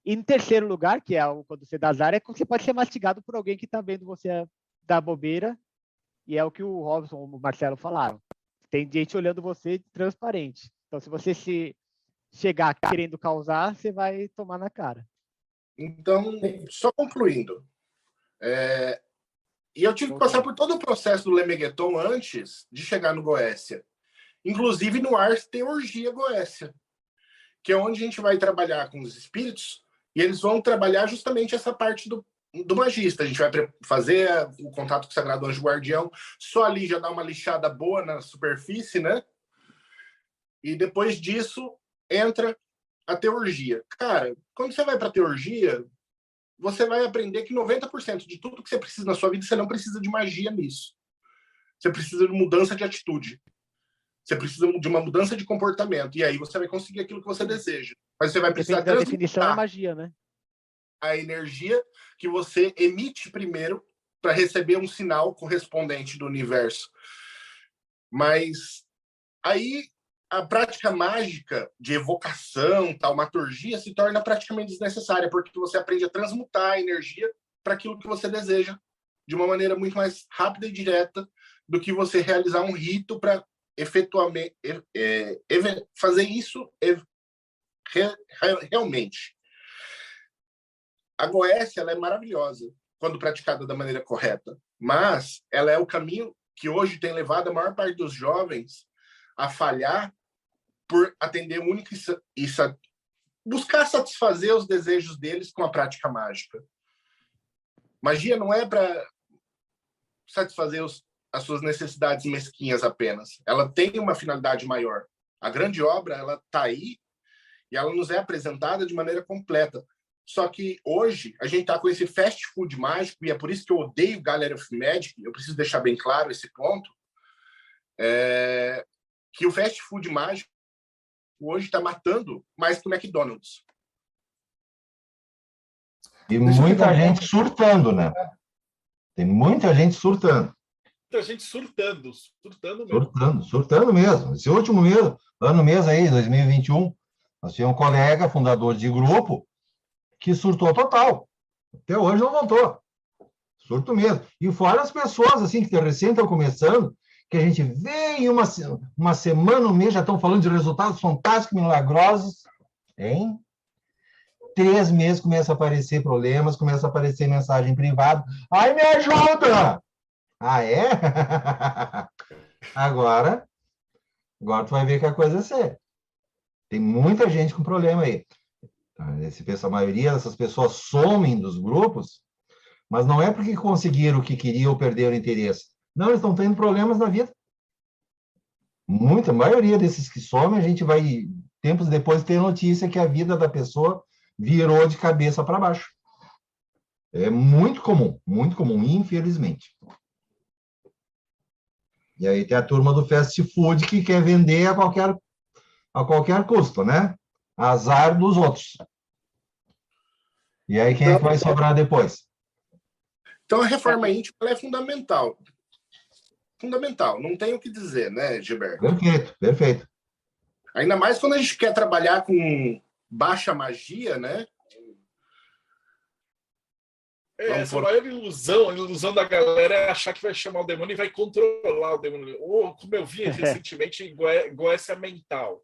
E em terceiro lugar, que é quando você dá azar, é que você pode ser mastigado por alguém que está vendo você dar bobeira, e é o que o Robson e o Marcelo falaram. Tem gente olhando você transparente. Então, se você chegar querendo causar, você vai tomar na cara. Então, só concluindo. E eu tive que passar por todo o processo do Lemegeton antes de chegar no Goécia. Inclusive, no Ars tem Orgia Goécia, que é onde a gente vai trabalhar com os espíritos, e eles vão trabalhar justamente essa parte do magista. A gente vai fazer o contato com o Sagrado Anjo Guardião, só ali já dá uma lixada boa na superfície, né? E depois disso, entra a teurgia. Cara, quando você vai para a teurgia, você vai aprender que 90% de tudo que você precisa na sua vida, você não precisa de magia nisso. Você precisa de mudança de atitude. Você precisa de uma mudança de comportamento. E aí você vai conseguir aquilo que você deseja. Mas você vai precisar Depende da definição, é magia, né? a energia que você emite primeiro para receber um sinal correspondente do universo. Mas aí a prática mágica de evocação, taumaturgia, se torna praticamente desnecessária, porque você aprende a transmutar a energia para aquilo que você deseja de uma maneira muito mais rápida e direta do que você realizar um rito para efetuamente fazer isso realmente. A Goécia, ela é maravilhosa quando praticada da maneira correta, mas ela é o caminho que hoje tem levado a maior parte dos jovens a falhar por atender única e buscar satisfazer os desejos deles com a prática mágica. Magia não é para satisfazer as suas necessidades mesquinhas apenas. Ela tem uma finalidade maior. A grande obra, ela está aí e ela nos é apresentada de maneira completa. Só que hoje a gente está com esse fast food mágico, e é por isso que eu odeio Gallery of Magic, eu preciso deixar bem claro esse ponto, que o fast food mágico hoje está matando mais que o McDonald's. E muita gente surtando, né? Tem muita gente surtando. Muita gente surtando mesmo. Surtando mesmo. Esse último mês aí, 2021, nós tínhamos um colega, fundador de grupo, que surtou total. Até hoje não voltou. Surto mesmo. E fora as pessoas, assim, que recém estão começando, que a gente vê em uma semana, um mês, já estão falando de resultados fantásticos, milagrosos, hein? 3 meses começa a aparecer problemas, começa a aparecer mensagem privada. Ai, me ajuda! Ah, é? Agora tu vai ver que a coisa é séria. Tem muita gente com problema aí. A maioria dessas pessoas somem dos grupos, mas não é porque conseguiram o que queriam ou perderam o interesse. Não, eles estão tendo problemas na vida. A maioria desses que somem, a gente vai, tempos depois, ter notícia que a vida da pessoa virou de cabeça para baixo. É muito comum, infelizmente. E aí tem a turma do fast food que quer vender a qualquer custo, né? Azar dos outros. E aí quem é que vai sobrar depois? Então a reforma íntima ela é fundamental. Fundamental, não tem o que dizer, né, Gilberto? Perfeito. Ainda mais quando a gente quer trabalhar com baixa magia, né? Essa maior ilusão, a ilusão da galera é achar que vai chamar o demônio e vai controlar o demônio. Ou, como eu vi recentemente, em Goécia Mental.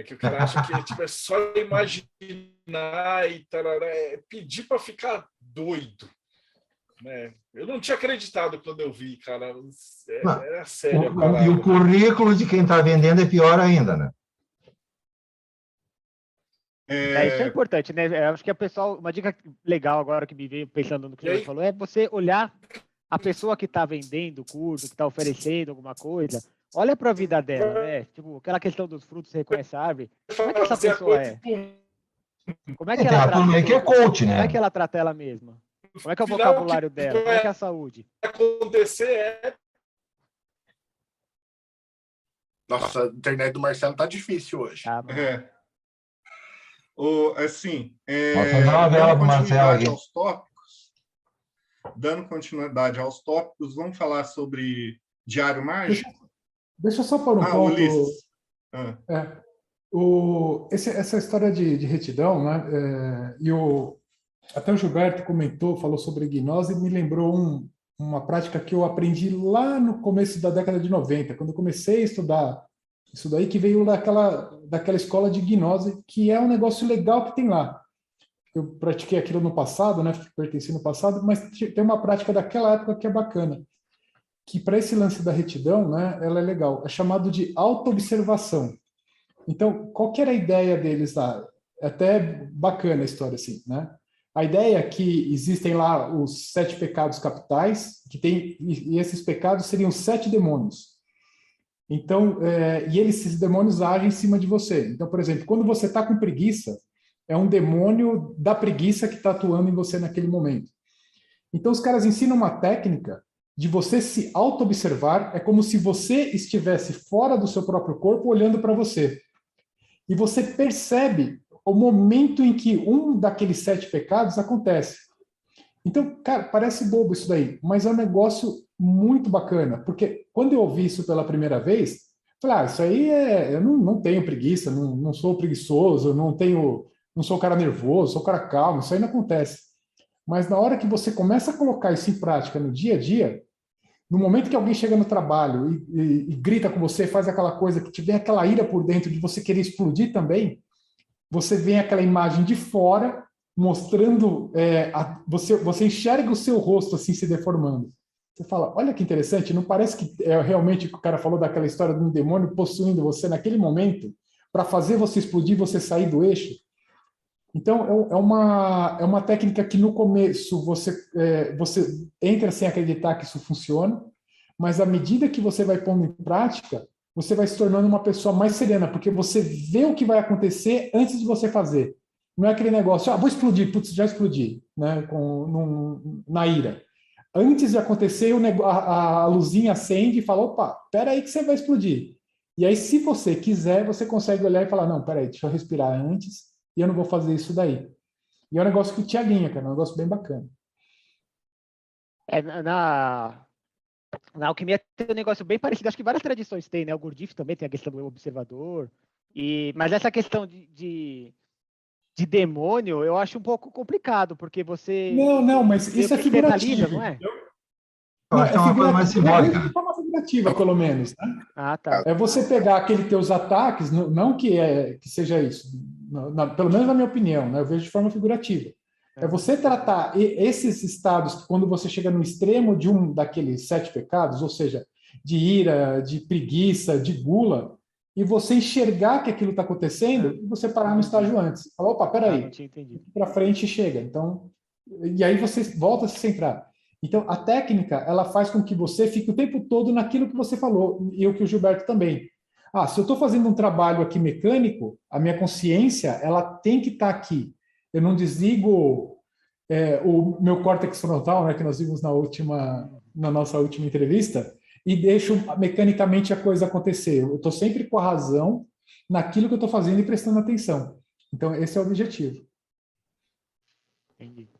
Que o cara acha que é só imaginar e tarará, pedir para ficar doido. Né? Eu não tinha acreditado quando eu vi, cara. Era sério. E o currículo de quem está vendendo é pior ainda, né? Isso é importante, né? Eu acho que uma dica legal agora que me veio pensando no que você falou é você olhar a pessoa que está vendendo o curso, que está oferecendo alguma coisa. Olha para a vida dela, né? Tipo, aquela questão dos frutos reconhece a árvore. Como é que essa pessoa é? Como é que ela trata? Que é coach, né? Como é que ela trata ela mesma? Como é que é o vocabulário dela? Como é que é a saúde? Acontecer Nossa, a internet do Marcelo tá difícil hoje. Assim, dando continuidade aos tópicos, vamos falar sobre Diário Mágico? Deixa eu só pôr um ponto. Essa história de retidão, né? Até o Gilberto falou sobre gnose, e me lembrou uma prática que eu aprendi lá no começo da década de 90, quando eu comecei a estudar isso daí, que veio daquela escola de gnose, que é um negócio legal que tem lá. Eu pratiquei aquilo no passado, né? Pertenci no passado, mas tem uma prática daquela época que é bacana, que para esse lance da retidão, né, ela é legal. É chamado de autoobservação. Então, qual que era a ideia deles lá? É até bacana a história, assim, né? A ideia é que existem lá os 7 pecados capitais, e esses pecados seriam 7 demônios. Então, e esses demônios agem em cima de você. Então, por exemplo, quando você está com preguiça, é um demônio da preguiça que está atuando em você naquele momento. Então, os caras ensinam uma técnica de você se auto-observar, é como se você estivesse fora do seu próprio corpo olhando para você. E você percebe o momento em que um daqueles 7 pecados acontece. Então, cara, parece bobo isso daí, mas é um negócio muito bacana, porque quando eu ouvi isso pela primeira vez, falei, isso aí eu não tenho preguiça, não sou preguiçoso, não sou um cara nervoso, sou um cara calmo, isso aí não acontece. Mas na hora que você começa a colocar isso em prática no dia a dia, no momento que alguém chega no trabalho e grita com você, faz aquela coisa que te vem aquela ira por dentro de você querer explodir também, você vê aquela imagem de fora mostrando, você enxerga o seu rosto assim se deformando. Você fala, olha que interessante, não parece que realmente o cara falou daquela história de um demônio possuindo você naquele momento para fazer você explodir, você sair do eixo? Então, é uma técnica que no começo você entra sem acreditar que isso funciona, mas à medida que você vai pondo em prática, você vai se tornando uma pessoa mais serena, porque você vê o que vai acontecer antes de você fazer. Não é aquele negócio, vou explodir, putz, já explodi, né, na ira. Antes de acontecer, a luzinha acende e fala, opa, espera aí que você vai explodir. E aí, se você quiser, você consegue olhar e falar, não, espera aí, deixa eu respirar antes, e eu não vou fazer isso daí. E é um negócio que te alinha, cara, é um negócio bem bacana. Na alquimia tem um negócio bem parecido, acho que várias tradições têm, né? O Gurdjieff também tem a questão do observador, mas essa questão de demônio eu acho um pouco complicado, porque você... Não, mas isso é figurativo. Não é? Eu acho que é uma coisa mais simbólica. De forma figurativa, pelo menos. Né? Ah, tá. É você pegar aqueles teus ataques, não que seja isso, pelo menos na minha opinião, né? Eu vejo de forma figurativa. É você tratar esses estados, quando você chega no extremo de um daqueles 7 pecados, ou seja, de ira, de preguiça, de gula, e você enxergar que aquilo está acontecendo, e você parar no estágio antes. Fala, opa, peraí, para frente chega. Então, e aí você volta a se centrar. Então, a técnica, ela faz com que você fique o tempo todo naquilo que você falou, e o que o Gilberto também. Se eu estou fazendo um trabalho aqui mecânico, a minha consciência, ela tem que estar aqui. Eu não desligo o meu córtex frontal, né, que nós vimos na nossa última entrevista, e deixo mecanicamente a coisa acontecer. Eu estou sempre com a razão naquilo que eu estou fazendo e prestando atenção. Então, esse é o objetivo. Entendi.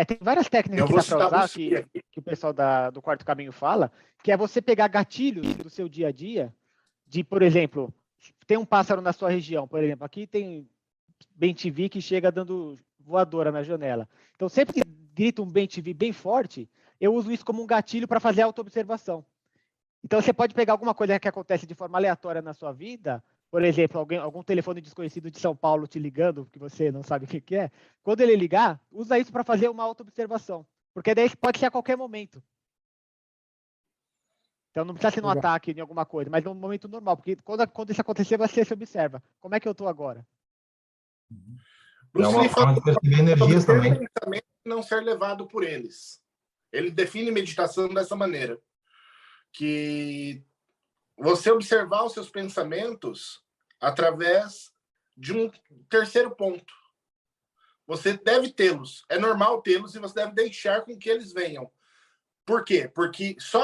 Tem várias técnicas que dá para usar, que o pessoal do Quarto Caminho fala, que é você pegar gatilhos do seu dia a dia, por exemplo, tem um pássaro na sua região, por exemplo, aqui tem bem-te-vi que chega dando voadora na janela. Então, sempre que grita um bem-te-vi bem forte, eu uso isso como um gatilho para fazer auto-observação. Então, você pode pegar alguma coisa que acontece de forma aleatória na sua vida, por exemplo, algum telefone desconhecido de São Paulo te ligando, que você não sabe o que é. Quando ele ligar, usa isso para fazer uma auto-observação, porque daí pode ser a qualquer momento. Então, não precisa ser num ataque em alguma coisa, mas num momento normal, porque quando isso acontecer, você se observa. Como é que eu estou agora? É uma forma de perceber energias também. Não ser levado por eles. Ele define meditação dessa maneira, que você observar os seus pensamentos através de um terceiro ponto. Você deve tê-los, é normal tê-los e você deve deixar com que eles venham. Por quê? Porque só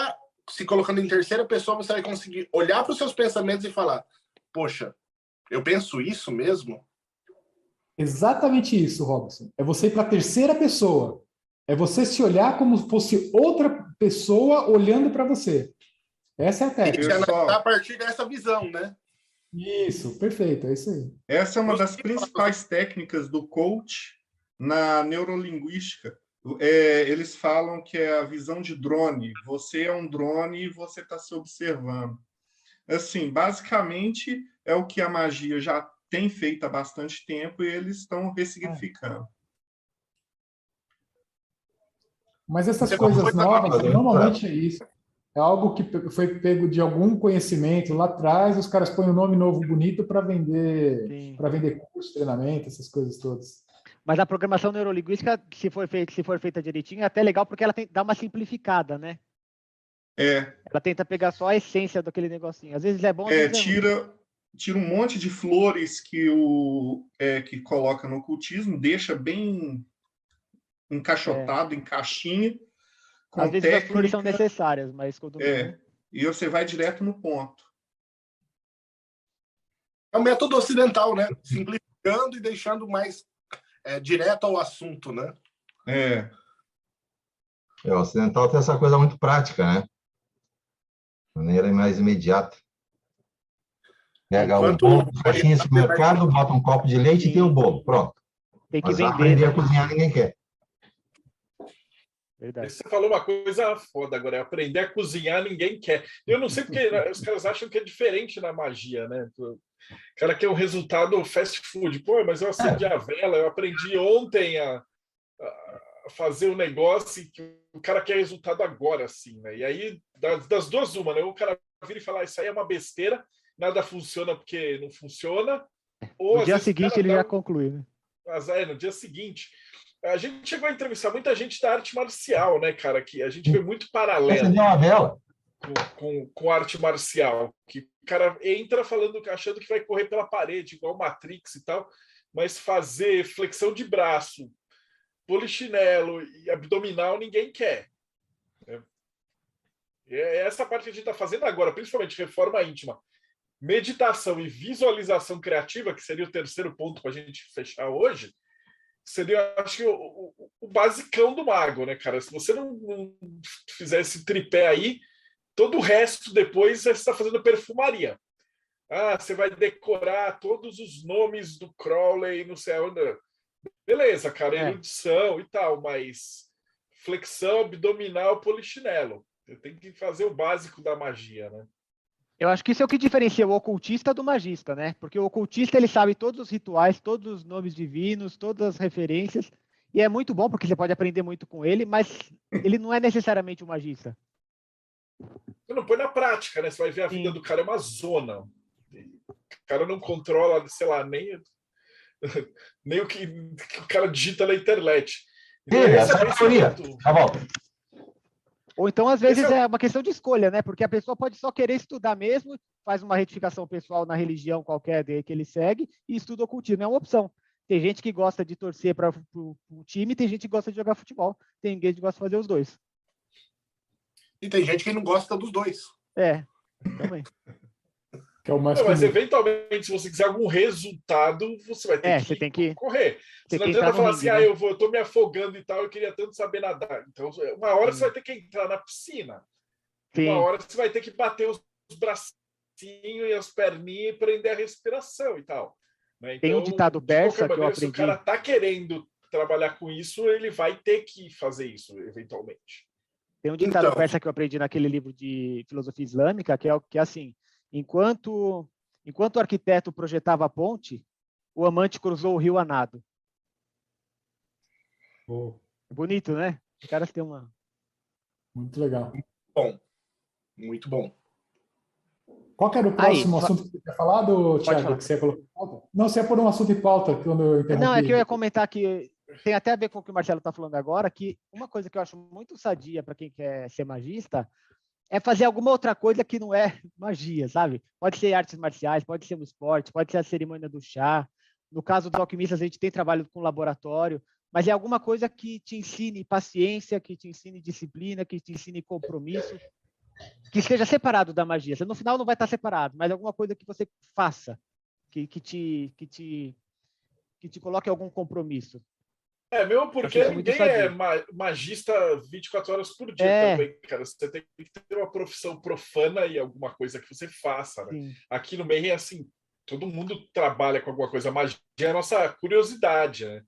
se colocando em terceira pessoa você vai conseguir olhar para os seus pensamentos e falar, poxa, eu penso isso mesmo? Exatamente isso, Robson. É você ir para a terceira pessoa. É você se olhar como se fosse outra pessoa olhando para você. Essa é a técnica. E a partir dessa visão, né? Isso, perfeito, é isso aí. Essa é uma das principais técnicas do coach na neurolinguística. Eles falam que é a visão de drone. Você é um drone e você está se observando. Assim, basicamente, é o que a magia já tem feito há bastante tempo e eles estão ressignificando. Mas essas coisas novas, normalmente é isso. É algo que foi pego de algum conhecimento lá atrás, os caras põem um nome novo bonito para vender curso, treinamento, essas coisas todas. Mas a programação neurolinguística, se for feita direitinho, é até legal porque ela dá uma simplificada, né? Ela tenta pegar só a essência daquele negocinho. Às vezes é bom, às vezes é ruim. Tira um monte de flores que coloca no ocultismo, deixa bem encaixotado, em caixinha, com Às vezes as flores técnica, são necessárias, mas quando não... e você vai direto no ponto. É um método ocidental, né? Simplificando e deixando mais direto ao assunto, né? O ocidental tem essa coisa muito prática, né? De maneira mais imediata. Pega o bolo, caixinha no supermercado, bota um copo de leite e tem o bolo. Pronto. Tem que Mas vender, aprender né? a cozinhar ninguém quer. Verdade. Você falou uma coisa foda agora, é aprender a cozinhar ninguém quer. Eu não sei porque os caras acham que é diferente na magia, né? O cara quer o resultado fast food. Pô, mas eu acendi a vela, eu aprendi ontem a fazer um negócio que o cara quer resultado agora, assim, né? E aí, das duas, uma, né? O cara vira e fala, isso aí é uma besteira, nada funciona porque não funciona. Ou, No às dia vezes, seguinte ele já conclui, né? Mas no dia seguinte. A gente chegou a entrevistar muita gente da arte marcial, né, cara? Que a gente vê muito paralelo Acender uma vela. com arte marcial. Que o cara entra achando que vai correr pela parede, igual Matrix e tal, mas fazer flexão de braço, polichinelo e abdominal ninguém quer. É essa parte que a gente está fazendo agora, principalmente reforma íntima. Meditação e visualização criativa, que seria o terceiro ponto para a gente fechar hoje, seria, acho que, o basicão do mago, né, cara? Se você não fizer esse tripé aí, todo o resto depois você está fazendo perfumaria. Você vai decorar todos os nomes do Crowley, não sei onde. Beleza, cara, erudição e tal, mas flexão, abdominal, polichinelo. Eu tenho que fazer o básico da magia, né? Eu acho que isso é o que diferencia o ocultista do magista, né? Porque o ocultista, ele sabe todos os rituais, todos os nomes divinos, todas as referências, e é muito bom porque você pode aprender muito com ele, mas ele não é necessariamente um magista. Você não põe na prática, né? Você vai ver a vida do cara é uma zona. O cara não controla, sei lá, nem o que o cara digita na internet. Então, essa é a teoria. Tá bom. Ou então, às vezes, é uma questão de escolha, né? Porque a pessoa pode só querer estudar mesmo, faz uma retificação pessoal na religião qualquer que ele segue e estuda ocultismo. É uma opção. Tem gente que gosta de torcer para o time, tem gente que gosta de jogar futebol, tem gente que gosta de fazer os dois. E tem gente que não gosta dos dois. Também. Que é o mais mas, eventualmente, se você quiser algum resultado, você vai ter que correr. Você não adianta falar assim, né? Eu tô me afogando e tal, eu queria tanto saber nadar. Então, uma hora você vai ter que entrar na piscina. Uma hora você vai ter que bater os bracinhos e as perninhas e prender a respiração e tal. Né? Então, tem um ditado persa que eu aprendi. Se o cara tá querendo trabalhar com isso, ele vai ter que fazer isso, eventualmente. Tem um ditado persa que eu aprendi naquele livro de filosofia islâmica, que é assim: enquanto o arquiteto projetava a ponte, o amante cruzou o rio a nado. Bonito, né? Os caras têm uma... Muito legal. Bom. Muito bom. Qual que era o próximo assunto que você tinha falado, Thiago? Que você ia colocar em pauta? Não, você ia pôr um assunto em pauta quando eu interrompi. Não, é que eu ia comentar que tem até a ver com o que o Marcelo está falando agora, que uma coisa que eu acho muito sadia para quem quer ser magista é fazer alguma outra coisa que não é magia, sabe? Pode ser artes marciais, pode ser um esporte, pode ser a cerimônia do chá. No caso dos alquimistas, a gente tem trabalho com laboratório, mas é alguma coisa que te ensine paciência, que te ensine disciplina, que te ensine compromisso, que esteja separado da magia. Você, no final não vai estar separado, mas alguma coisa que você faça, que te coloque algum compromisso. Mesmo porque ninguém é magista 24 horas por dia também, cara. Você tem que ter uma profissão profana e alguma coisa que você faça, né? Sim. Aqui no meio é assim, todo mundo trabalha com alguma coisa. A magia é a nossa curiosidade, né?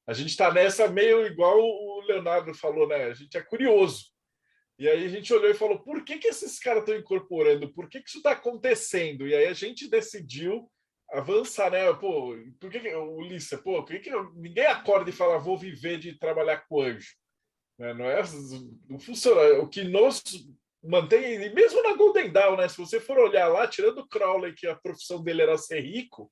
A gente está nessa meio igual o Leonardo falou, né? A gente é curioso. E aí a gente olhou e falou, por que esses caras estão incorporando? Por que isso está acontecendo? E aí a gente decidiu avançar, né? Pô, por que Ulisses, por que ninguém acorda e fala, vou viver de trabalhar com anjo? Não funciona. O que nos mantém, e mesmo na Golden Dawn, né? Se você for olhar lá, tirando o Crowley, que a profissão dele era ser rico,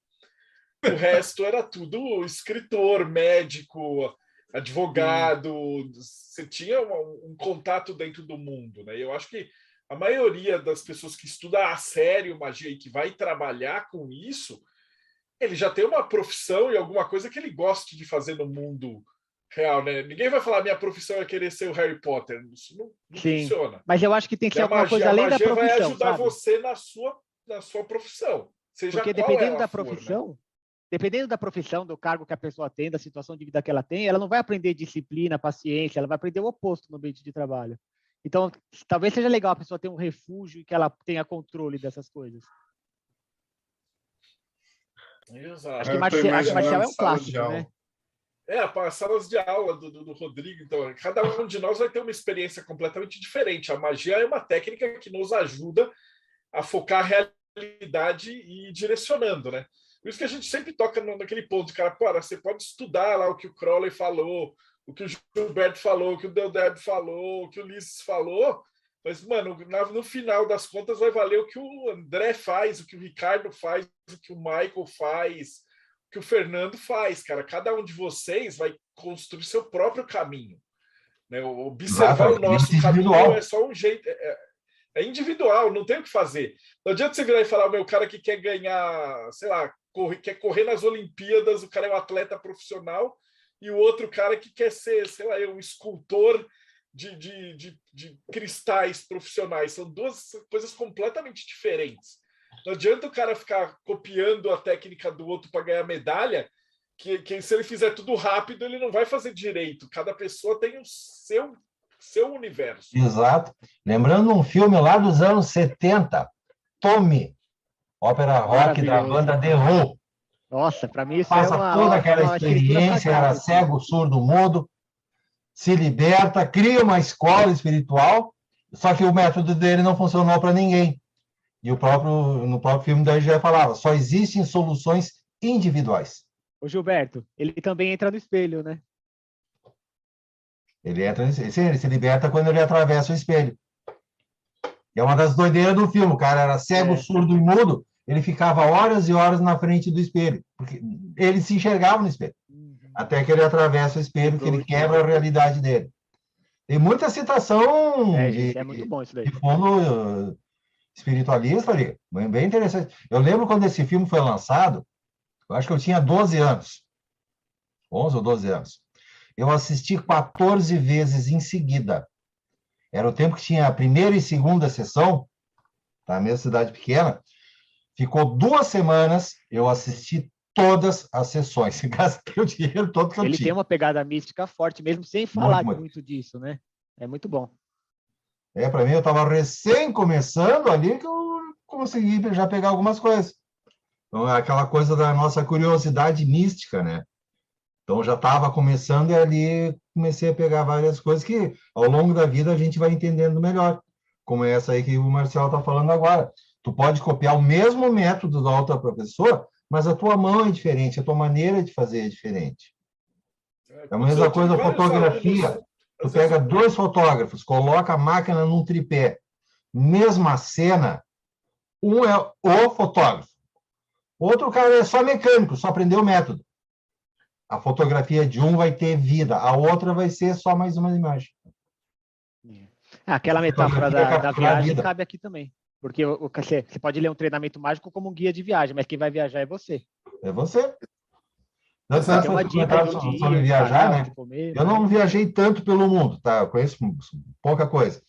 o resto era tudo escritor, médico, advogado. Você tinha um contato dentro do mundo, né? E eu acho que a maioria das pessoas que estuda a sério magia e que vai trabalhar com isso, ele já tem uma profissão e alguma coisa que ele goste de fazer no mundo real, né? Ninguém vai falar minha profissão é querer ser o Harry Potter. Isso não funciona. Mas eu acho que tem que E ser alguma coisa além da profissão. A magia vai ajudar sabe? você na sua profissão. Seja porque qual dependendo ela da for, profissão, né? dependendo da profissão, do cargo que a pessoa tem, da situação de vida que ela tem, ela não vai aprender disciplina, paciência, ela vai aprender o oposto no ambiente de trabalho. Então, talvez seja legal a pessoa ter um refúgio e que ela tenha controle dessas coisas. Exato. Acho que Marcial é um clássico, né? As salas de aula do Rodrigo. Então, cada um de nós vai ter uma experiência completamente diferente. A magia é uma técnica que nos ajuda a focar a realidade e ir direcionando, né? Por isso que a gente sempre toca naquele ponto, cara, pô, você pode estudar lá o que o Crowley falou, o que o Gilberto falou, o que o Deldeb falou, o que o Ulisses falou, mas, mano, no final das contas vai valer o que o André faz, o que o Ricardo faz, o que o Michael faz, o que o Fernando faz, cara. Cada um de vocês vai construir seu próprio caminho, né? Observar o nosso caminho é só um jeito... É individual, não tem o que fazer. Não adianta você virar e falar, meu, cara que quer ganhar, sei lá, quer correr nas Olimpíadas, o cara é um atleta profissional, e o outro cara que quer ser, sei lá, um escultor de cristais profissionais. São duas coisas completamente diferentes. Não adianta o cara ficar copiando a técnica do outro para ganhar medalha, que se ele fizer tudo rápido, ele não vai fazer direito. Cada pessoa tem o seu universo. Exato. Lembrando um filme lá dos anos 70, Tommy, ópera rock da banda The Who. Nossa, para mim isso passa toda aquela experiência, era cego, surdo, mudo, se liberta, cria uma escola espiritual, só que o método dele não funcionou para ninguém. E no próprio filme daí já falava, só existem soluções individuais. O Gilberto, ele também entra no espelho, né? Ele se liberta quando ele atravessa o espelho. E é uma das doideiras do filme. O cara era cego, surdo e mudo. Ele ficava horas e horas na frente do espelho. Porque ele se enxergava no espelho. Até que ele atravessa o espelho, que ele quebra a realidade dele. Tem muita citação é muito bom isso daí. De fundo espiritualista ali. Bem interessante. Eu lembro quando esse filme foi lançado, eu acho que eu tinha 12 anos. 11 ou 12 anos. Eu assisti 14 vezes em seguida. Era o tempo que tinha a primeira e segunda sessão, tá? Mesma cidade pequena. Ficou 2 semanas, eu assisti todas as sessões. Gastei o dinheiro todo que eu tinha. Ele tem uma pegada mística forte, mesmo sem falar muito disso, né? É muito bom. Para mim, eu estava recém começando ali que eu consegui já pegar algumas coisas. Então, é aquela coisa da nossa curiosidade mística, né? Então, já estava começando e ali comecei a pegar várias coisas que, ao longo da vida, a gente vai entendendo melhor. Como é essa aí que o Marcial está falando agora. Tu pode copiar o mesmo método da outra professora, mas a tua mão é diferente, a tua maneira de fazer é diferente. É a mesma coisa a fotografia. Tu pega 2 fotógrafos, coloca a máquina num tripé. Mesma cena, um é o fotógrafo. Outro cara é só mecânico, só aprendeu o método. A fotografia de um vai ter vida, a outra vai ser só mais uma imagem. Aquela metáfora da viagem cabe aqui também. Porque você pode ler um treinamento mágico como um guia de viagem, mas quem vai viajar é você. É você. Tem uma dica sobre viajar, né? Eu não viajei tanto pelo mundo, tá? Eu conheço pouca coisa.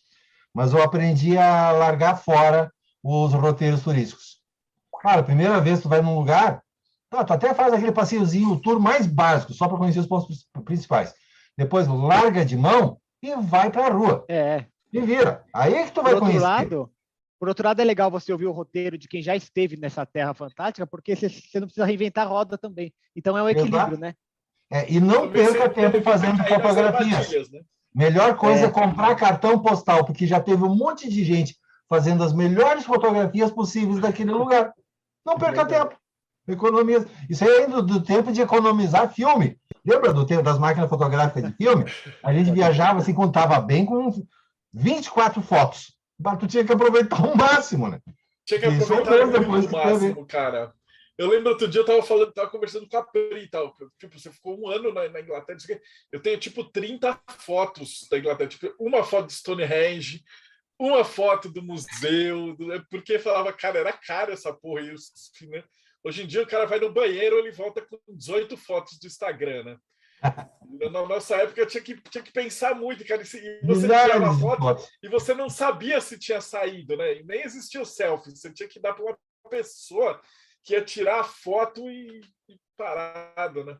Mas eu aprendi a largar fora os roteiros turísticos. Cara, a primeira vez que tu vai num lugar, tu até faz aquele passeiozinho, o tour mais básico, só para conhecer os pontos principais. Depois larga de mão e vai para a rua. E vira. Aí é que tu vai conhecer. Por outro lado, é legal você ouvir o roteiro de quem já esteve nessa terra fantástica, porque você não precisa reinventar a roda também. Então é um equilíbrio, né? E não perca tempo fazendo fotografias. Né? Melhor coisa é comprar cartão postal, porque já teve um monte de gente fazendo as melhores fotografias possíveis daquele lugar. Não perca tempo. Economiza. Isso aí é do tempo de economizar filme. Lembra do tempo das máquinas fotográficas de filme? A gente viajava assim, contava bem com 24 fotos. Mas tu tinha que aproveitar o máximo, né? Tinha que aproveitar o máximo, cara. Eu lembro outro dia, eu tava conversando com a Pri e tal. Tipo, você ficou 1 ano na Inglaterra. Eu tenho, tipo, 30 fotos da Inglaterra. Tipo, uma foto de Stonehenge, uma foto do museu, porque falava, cara, era caro essa porra. E, né? Hoje em dia o cara vai no banheiro, ele volta com 18 fotos do Instagram, né? Na nossa época tinha que pensar muito, cara. E você tirava foto e você não sabia se tinha saído, né? E nem existia o selfie. Você tinha que dar para uma pessoa que ia tirar a foto e parado, né?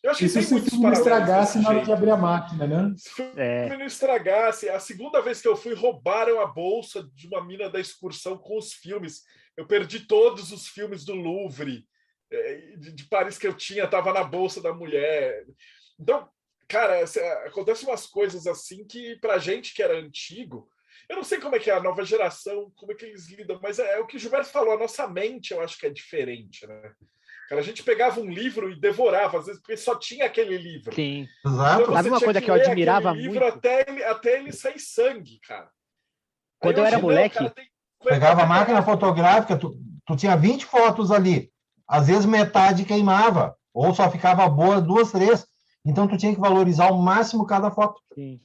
Eu acho que isso tem se o muitos filme não paralelos estragasse desse na hora de jeito. abrir a máquina, né? Se o filme não estragasse. A segunda vez que eu fui, roubaram a bolsa de uma mina da excursão com os filmes. Eu perdi todos os filmes do Louvre, de Paris que eu tinha, estava na bolsa da mulher. Então, cara, acontecem umas coisas assim que, pra gente que era antigo, eu não sei como é que é a nova geração, como é que eles lidam, mas é o que o Gilberto falou, a nossa mente eu acho que é diferente, né? Cara, a gente pegava um livro e devorava, às vezes, porque só tinha aquele livro. Sim. Exato. Então, Sabe uma coisa que eu admirava muito? livro até ele sair sangue, cara. Quando eu era moleque... Pegava a máquina fotográfica, tu tinha 20 fotos ali. Às vezes metade queimava, ou só ficava boa 2, 3. Então tu tinha que valorizar ao máximo cada foto. Sim.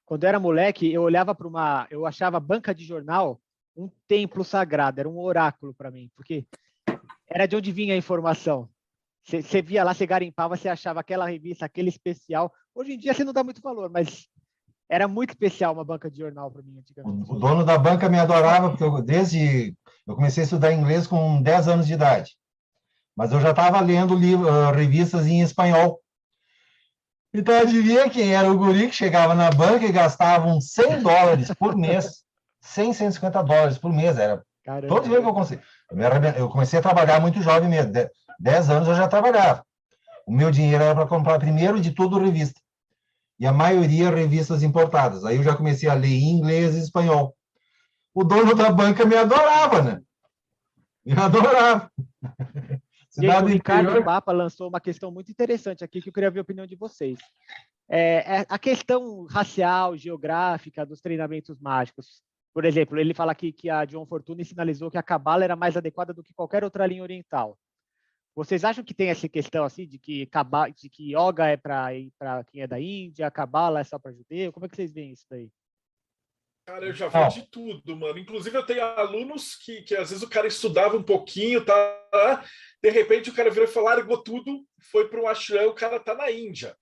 Quando eu era moleque, eu olhava para eu achava a banca de jornal um templo sagrado, era um oráculo para mim, porque era de onde vinha a informação. Você via lá, você garimpava, você achava aquela revista, aquele especial. Hoje em dia você não dá muito valor, mas era muito especial uma banca de jornal para mim antigamente. O dono da banca me adorava, porque eu comecei a estudar inglês com 10 anos de idade. Mas eu já estava lendo revistas em espanhol. Então, adivinha quem era o guri que chegava na banca e gastava uns $100 por mês. 100, $150 por mês. Era todo dinheiro que eu consegui. Eu comecei a trabalhar muito jovem mesmo. 10 anos eu já trabalhava. O meu dinheiro era para comprar, primeiro de tudo, revista. E a maioria revistas importadas. Aí eu já comecei a ler em inglês e espanhol. O dono da banca me adorava, né? Me adorava. Gente, o Ricardo Papa lançou uma questão muito interessante aqui que eu queria ver a opinião de vocês. A questão racial, geográfica dos treinamentos mágicos. Por exemplo, ele fala aqui que a John Fortune sinalizou que a Cabala era mais adequada do que qualquer outra linha oriental. Vocês acham que tem essa questão assim de que yoga é para quem é da Índia, a Cabala é só para judeu? Como é que vocês veem isso daí? Cara, eu já vi de tudo, mano. Inclusive, eu tenho alunos que às vezes o cara estudava um pouquinho, tá? De repente o cara virou e falou, largou tudo, foi para um ashram, o cara tá na Índia.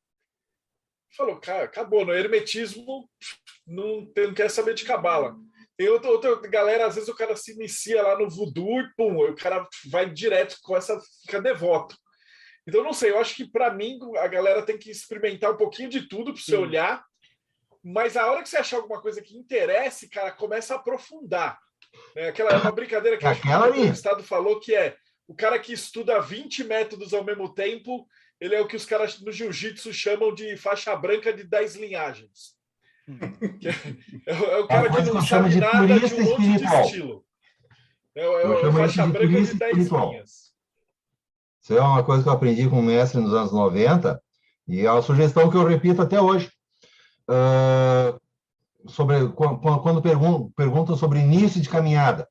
Falou, cara, acabou, no hermetismo não quer saber de cabala. Tem outra galera, às vezes o cara se inicia lá no voodoo e pum, o cara vai direto, fica devoto. Então, não sei, eu acho que para mim a galera tem que experimentar um pouquinho de tudo para você olhar, mas a hora que você achar alguma coisa que interesse, cara, começa a aprofundar. Aquela uma brincadeira que o Estado falou que o cara que estuda 20 métodos ao mesmo tempo, ele é o que os caras no jiu-jitsu chamam de faixa branca de 10 linhagens. É o cara que não sabe nada de um monte de estilo. É o faixa branca de 10 linhas. Isso é uma coisa que eu aprendi com o mestre nos anos 90 e é uma sugestão que eu repito até hoje. Quando perguntam sobre início de caminhada.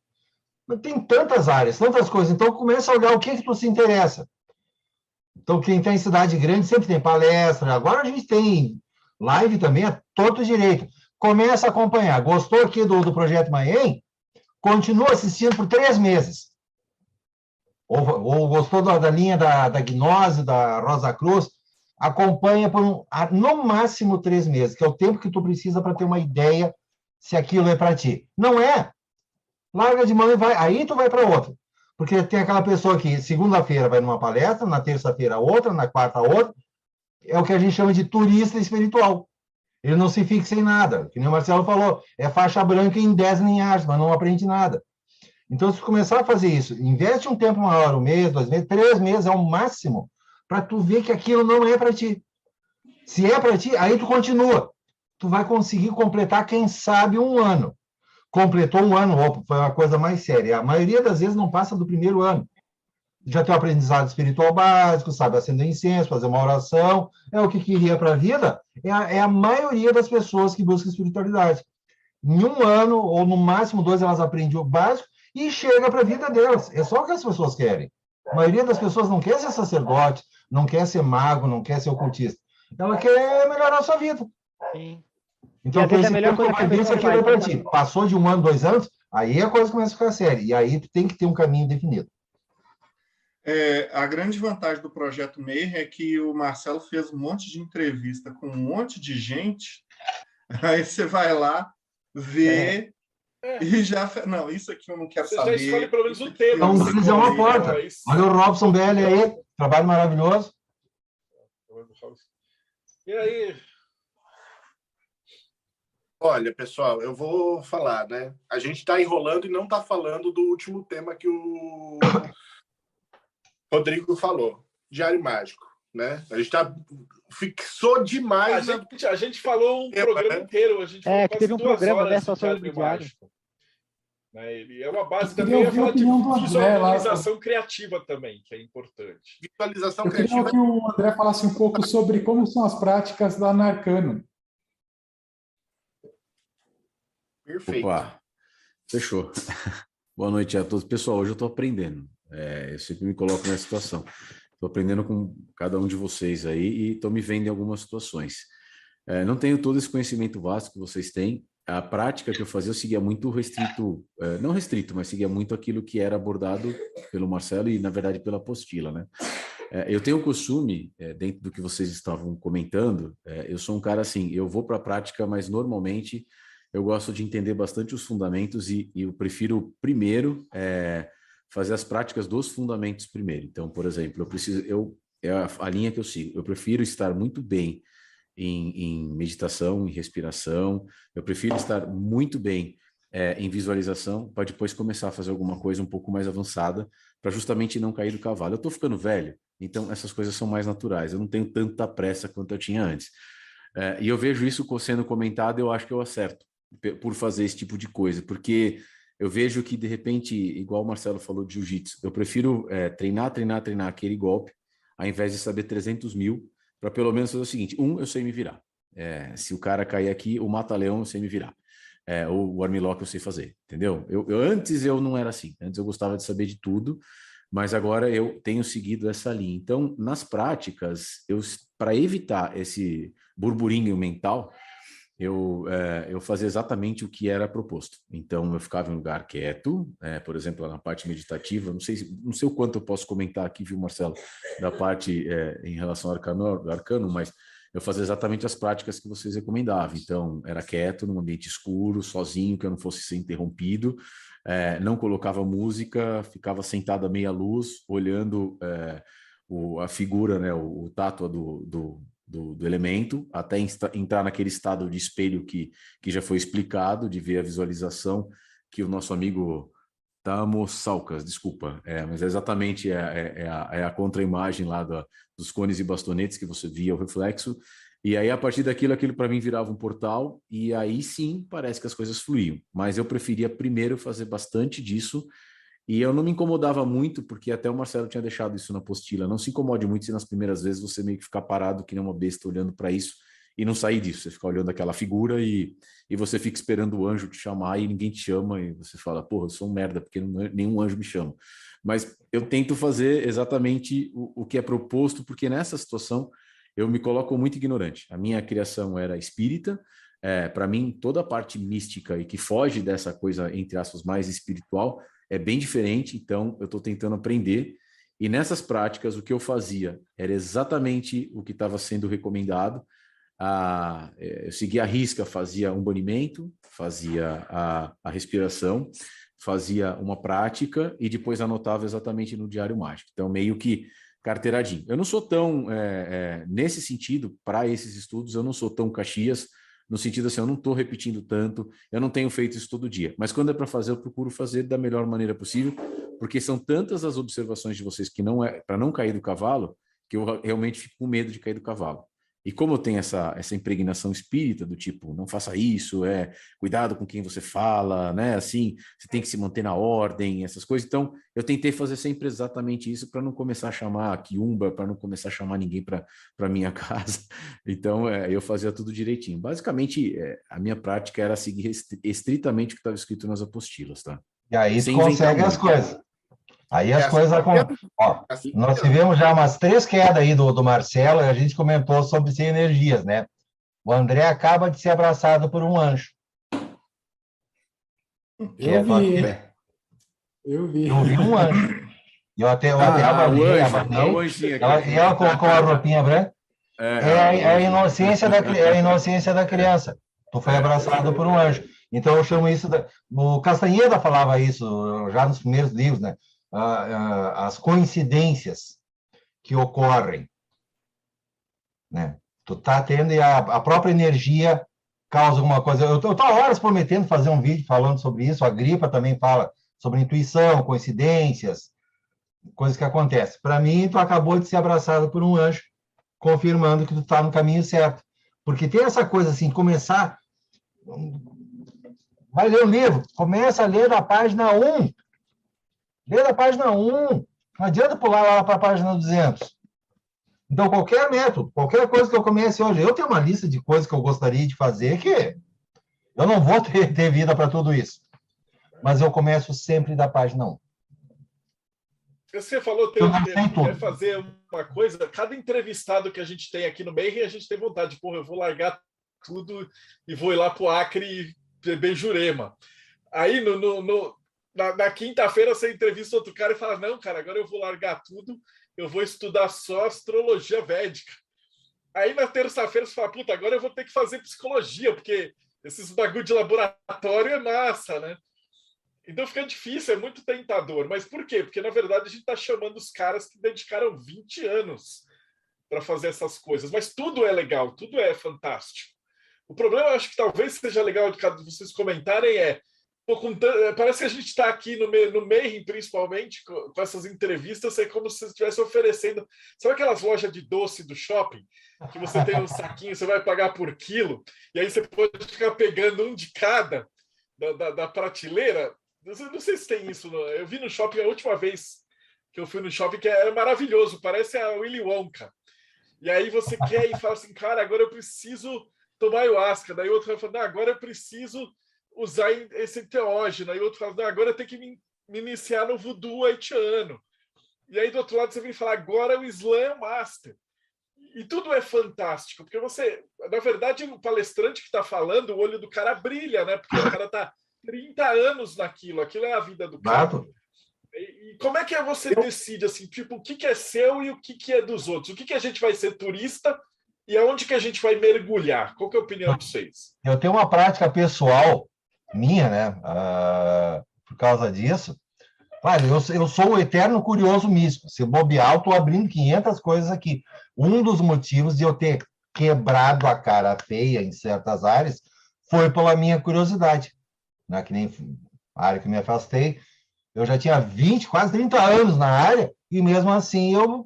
Tem tantas áreas, tantas coisas. Então, começa a olhar o que tu se interessa. Então, quem está em cidade grande sempre tem palestra. Agora a gente tem live também, é todo direito. Começa a acompanhar. Gostou aqui do Projeto Mayhem? Continua assistindo por 3 meses. Ou gostou da linha da Gnose, da Rosa Cruz? Acompanha por no máximo 3 meses, que é o tempo que tu precisa para ter uma ideia se aquilo é para ti. Não é? Larga de mão e vai. Aí tu vai para outra. Porque tem aquela pessoa que segunda-feira vai numa palestra, na terça-feira outra, na quarta outra. É o que a gente chama de turista espiritual. Ele não se fixa em nada. Que nem o Marcelo falou, é faixa branca em 10 linhagens, mas não aprende nada. Então, se tu começar a fazer isso, investe um tempo maior, 1 mês, 2 meses, 3 meses é o máximo, para tu ver que aquilo não é para ti. Se é para ti, aí tu continua. Tu vai conseguir completar, quem sabe, 1 ano. Completou 1 ano, foi uma coisa mais séria. A maioria das vezes não passa do primeiro ano. Já tem um aprendizado espiritual básico, sabe acender incenso, fazer uma oração, é o que queria para a vida. É a maioria das pessoas que buscam espiritualidade. Em 1 ano, ou no máximo 2, elas aprendem o básico e chega para a vida delas. É só o que as pessoas querem. A maioria das pessoas não quer ser sacerdote, não quer ser mago, não quer ser ocultista. Ela quer melhorar a sua vida. Sim. Então, às vezes esse é a melhor tempo coisa que a vai ver se pessoa aquilo é faz, para né? ti. Passou de 1 ano, 2 anos, aí a coisa começa a ficar séria. E aí tu tem que ter um caminho definido. A grande vantagem do Projeto Mayhem é que o Marcelo fez um monte de entrevista com um monte de gente, aí você vai lá, vê, e já... Não, isso aqui eu não quero Você saber. já escolhe pelo menos o tema. Então, que você isso é uma quer ver, porta. mas- Olha o Robson BL aí, trabalho maravilhoso. E aí, Olha, pessoal, eu vou falar, né? A gente está enrolando e não está falando do último tema que o Rodrigo falou, Diário Mágico, né? A gente fixou demais. a gente falou um Tema, programa né? inteiro. A gente falou Que quase teve um 2 programa, horas né, de só sobre o Diário diário. Mágico. Né, ele é uma base Eu também, queria ia ouvir a falar de opinião do André lá. visualização criativa também, que é importante. Visualização Eu queria criativa. que o André falasse um pouco sobre como são as práticas lá na Arcano. Perfeito. Opa, fechou. Boa noite a todos. Pessoal, hoje eu estou aprendendo. Eu sempre me coloco nessa situação. Estou aprendendo com cada um de vocês aí e estou me vendo em algumas situações. Não tenho todo esse conhecimento vasto que vocês têm. A prática que eu fazia, eu seguia muito restrito, não restrito, mas seguia muito aquilo que era abordado pelo Marcelo e, na verdade, pela apostila, né? Eu tenho o costume, dentro do que vocês estavam comentando, eu sou um cara assim, eu vou para a prática, mas normalmente eu gosto de entender bastante os fundamentos e eu prefiro primeiro fazer as práticas dos fundamentos primeiro. Então, por exemplo, é a linha que eu sigo. Eu prefiro estar muito bem em meditação, em respiração. Eu prefiro estar muito bem em visualização para depois começar a fazer alguma coisa um pouco mais avançada para justamente não cair do cavalo. Eu estou ficando velho, então essas coisas são mais naturais. Eu não tenho tanta pressa quanto eu tinha antes. E eu vejo isso sendo comentado, eu acho que eu acerto por fazer esse tipo de coisa, porque eu vejo que, de repente, igual o Marcelo falou de jiu-jitsu, eu prefiro treinar aquele golpe, ao invés de saber 300 mil, para pelo menos fazer o seguinte: eu sei me virar. Se o cara cair aqui, o mata-leão eu sei me virar. Ou o armlock eu sei fazer, entendeu? Antes eu não era assim, antes eu gostava de saber de tudo, mas agora eu tenho seguido essa linha. Então, nas práticas, para evitar esse burburinho mental, eu fazia exatamente o que era proposto. Então, eu ficava em um lugar quieto, por exemplo, na parte meditativa, não sei o quanto eu posso comentar aqui, viu, Marcelo, da parte em relação ao arcano, mas eu fazia exatamente as práticas que vocês recomendavam. Então, era quieto, num ambiente escuro, sozinho, que eu não fosse ser interrompido, não colocava música, ficava sentado à meia luz, olhando a figura, né, o tátua do elemento, até entrar naquele estado de espelho que já foi explicado, de ver a visualização que o nosso amigo Tamo Salcas, desculpa, mas é exatamente a contra-imagem lá dos cones e bastonetes que você via o reflexo, e aí a partir aquilo para mim virava um portal, e aí sim parece que as coisas fluíam, mas eu preferia primeiro fazer bastante disso. E eu não me incomodava muito, porque até o Marcelo tinha deixado isso na apostila. Não se incomode muito se nas primeiras vezes você meio que ficar parado que nem uma besta olhando para isso e não sair disso. Você fica olhando aquela figura e você fica esperando o anjo te chamar e ninguém te chama e você fala, porra, eu sou um merda porque nenhum anjo me chama. Mas eu tento fazer exatamente o que é proposto, porque nessa situação eu me coloco muito ignorante. A minha criação era espírita. Para mim, toda a parte mística e que foge dessa coisa, entre aspas, mais espiritual, é bem diferente, então eu estou tentando aprender. E nessas práticas, o que eu fazia era exatamente o que estava sendo recomendado. Eu seguia a risca, fazia um banimento, fazia a respiração, fazia uma prática e depois anotava exatamente no diário mágico. Então, meio que carteiradinho. Eu não sou tão, nesse sentido, para esses estudos, eu não sou tão Caxias, no sentido assim, eu não estou repetindo tanto, eu não tenho feito isso todo dia, mas quando é para fazer, eu procuro fazer da melhor maneira possível, porque são tantas as observações de vocês que não é para não cair do cavalo, que eu realmente fico com medo de cair do cavalo. E como eu tenho essa impregnação espírita do tipo, não faça isso, cuidado com quem você fala, né? Assim, você tem que se manter na ordem, essas coisas. Então, eu tentei fazer sempre exatamente isso para não começar a chamar quiumba, para não começar a chamar ninguém para minha casa. Então, eu fazia tudo direitinho. Basicamente, a minha prática era seguir estritamente o que estava escrito nas apostilas, tá? E aí sem tu consegue as coisas. Aí as coisas acontecem. Nós tivemos já umas 3 quedas aí do Marcelo, e a gente comentou sobre 100 energias, né? O André acaba de ser abraçado por um anjo. Eu vi, hein? Eu vi. Eu vi um anjo. Eu até abanei. O anjinho aqui. E ela colocou a roupinha branca. É a inocência da criança. Tu foi abraçado por um anjo. Então, eu chamo isso... O Castanheda falava isso já nos primeiros livros, né? As coincidências que ocorrem. Né? Tu tá tendo... E a própria energia causa alguma coisa. Eu estou há horas prometendo fazer um vídeo falando sobre isso. A Gripa também fala sobre intuição, coincidências, coisas que acontecem. Para mim, tu acabou de ser abraçado por um anjo, confirmando que tu está no caminho certo. Porque tem essa coisa assim, começar... Vai ler um livro, começa a ler da página 1. Lê da página 1. Não adianta pular lá para a página 200. Então, qualquer método, qualquer coisa que eu comece hoje, eu tenho uma lista de coisas que eu gostaria de fazer que eu não vou ter vida para tudo isso. Mas eu começo sempre da página 1. Você falou que quer fazer uma coisa, cada entrevistado que a gente tem aqui no Mayhem, a gente tem vontade, porra, eu vou largar tudo e vou ir lá pro Acre e beber Jurema. Aí, na quinta-feira, você entrevista outro cara e fala, não, cara, agora eu vou largar tudo, eu vou estudar só astrologia védica. Aí, na terça-feira, você fala, puta, agora eu vou ter que fazer psicologia, porque esses bagulho de laboratório é massa, né? Então fica difícil, é muito tentador. Mas por quê? Porque, na verdade, a gente está chamando os caras que dedicaram 20 anos para fazer essas coisas. Mas tudo é legal, tudo é fantástico. O problema, eu acho que talvez seja legal de vocês comentarem parece que a gente está aqui no Mayhem, principalmente, com essas entrevistas, é como se você estivesse oferecendo... Sabe aquelas lojas de doce do shopping? Que você tem um saquinho, você vai pagar por quilo, e aí você pode ficar pegando um de cada da prateleira. Não sei se tem isso. Eu vi no shopping a última vez que eu fui no shopping, que era maravilhoso, parece a Willy Wonka. E aí você quer e fala assim, cara, agora eu preciso tomar ayahuasca. Daí o outro vai falar, não, agora eu preciso usar esse enteógeno. Aí o outro fala, não, agora eu tenho que me iniciar no voodoo haitiano. E aí do outro lado você vem falar, agora o Islã é o master. E tudo é fantástico, porque você, na verdade, o palestrante que está falando, o olho do cara brilha, né? Porque o cara está 30 anos naquilo, aquilo é a vida do cara. E como é que você decide, assim, tipo, o que é seu e o que é dos outros? O que a gente vai ser turista e aonde que a gente vai mergulhar? Qual que é a opinião de vocês? Eu tenho uma prática pessoal minha, né? Por causa disso. Olha, eu sou o eterno curioso místico. Se bobear, eu estou abrindo 500 coisas aqui. Um dos motivos de eu ter quebrado a cara feia em certas áreas foi pela minha curiosidade. Né? Que nem a área que me afastei, eu já tinha 20, quase 30 anos na área, e mesmo assim eu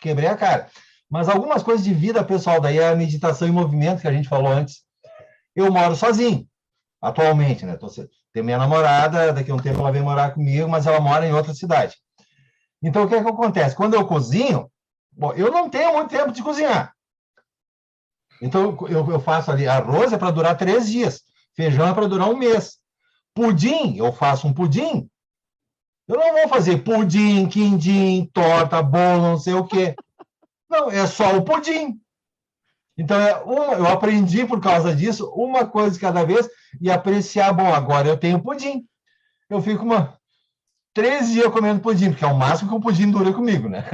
quebrei a cara. Mas algumas coisas de vida pessoal, daí é a meditação em movimento que a gente falou antes. Eu moro sozinho, atualmente, né? Tenho minha namorada, daqui a um tempo ela vem morar comigo, mas ela mora em outra cidade. Então, o que é que acontece? Quando eu cozinho, bom, eu não tenho muito tempo de cozinhar. Então, eu faço ali, arroz é para durar 3 dias, feijão é para durar 1 mês. Pudim, eu faço um pudim. Eu não vou fazer pudim, quindim, torta, bolo, não sei o quê. Não, é só o pudim. Então, eu aprendi por causa disso, uma coisa de cada vez, e apreciar, bom, agora eu tenho pudim. Eu fico 3 dias comendo pudim, porque é o máximo que o pudim dura comigo, né?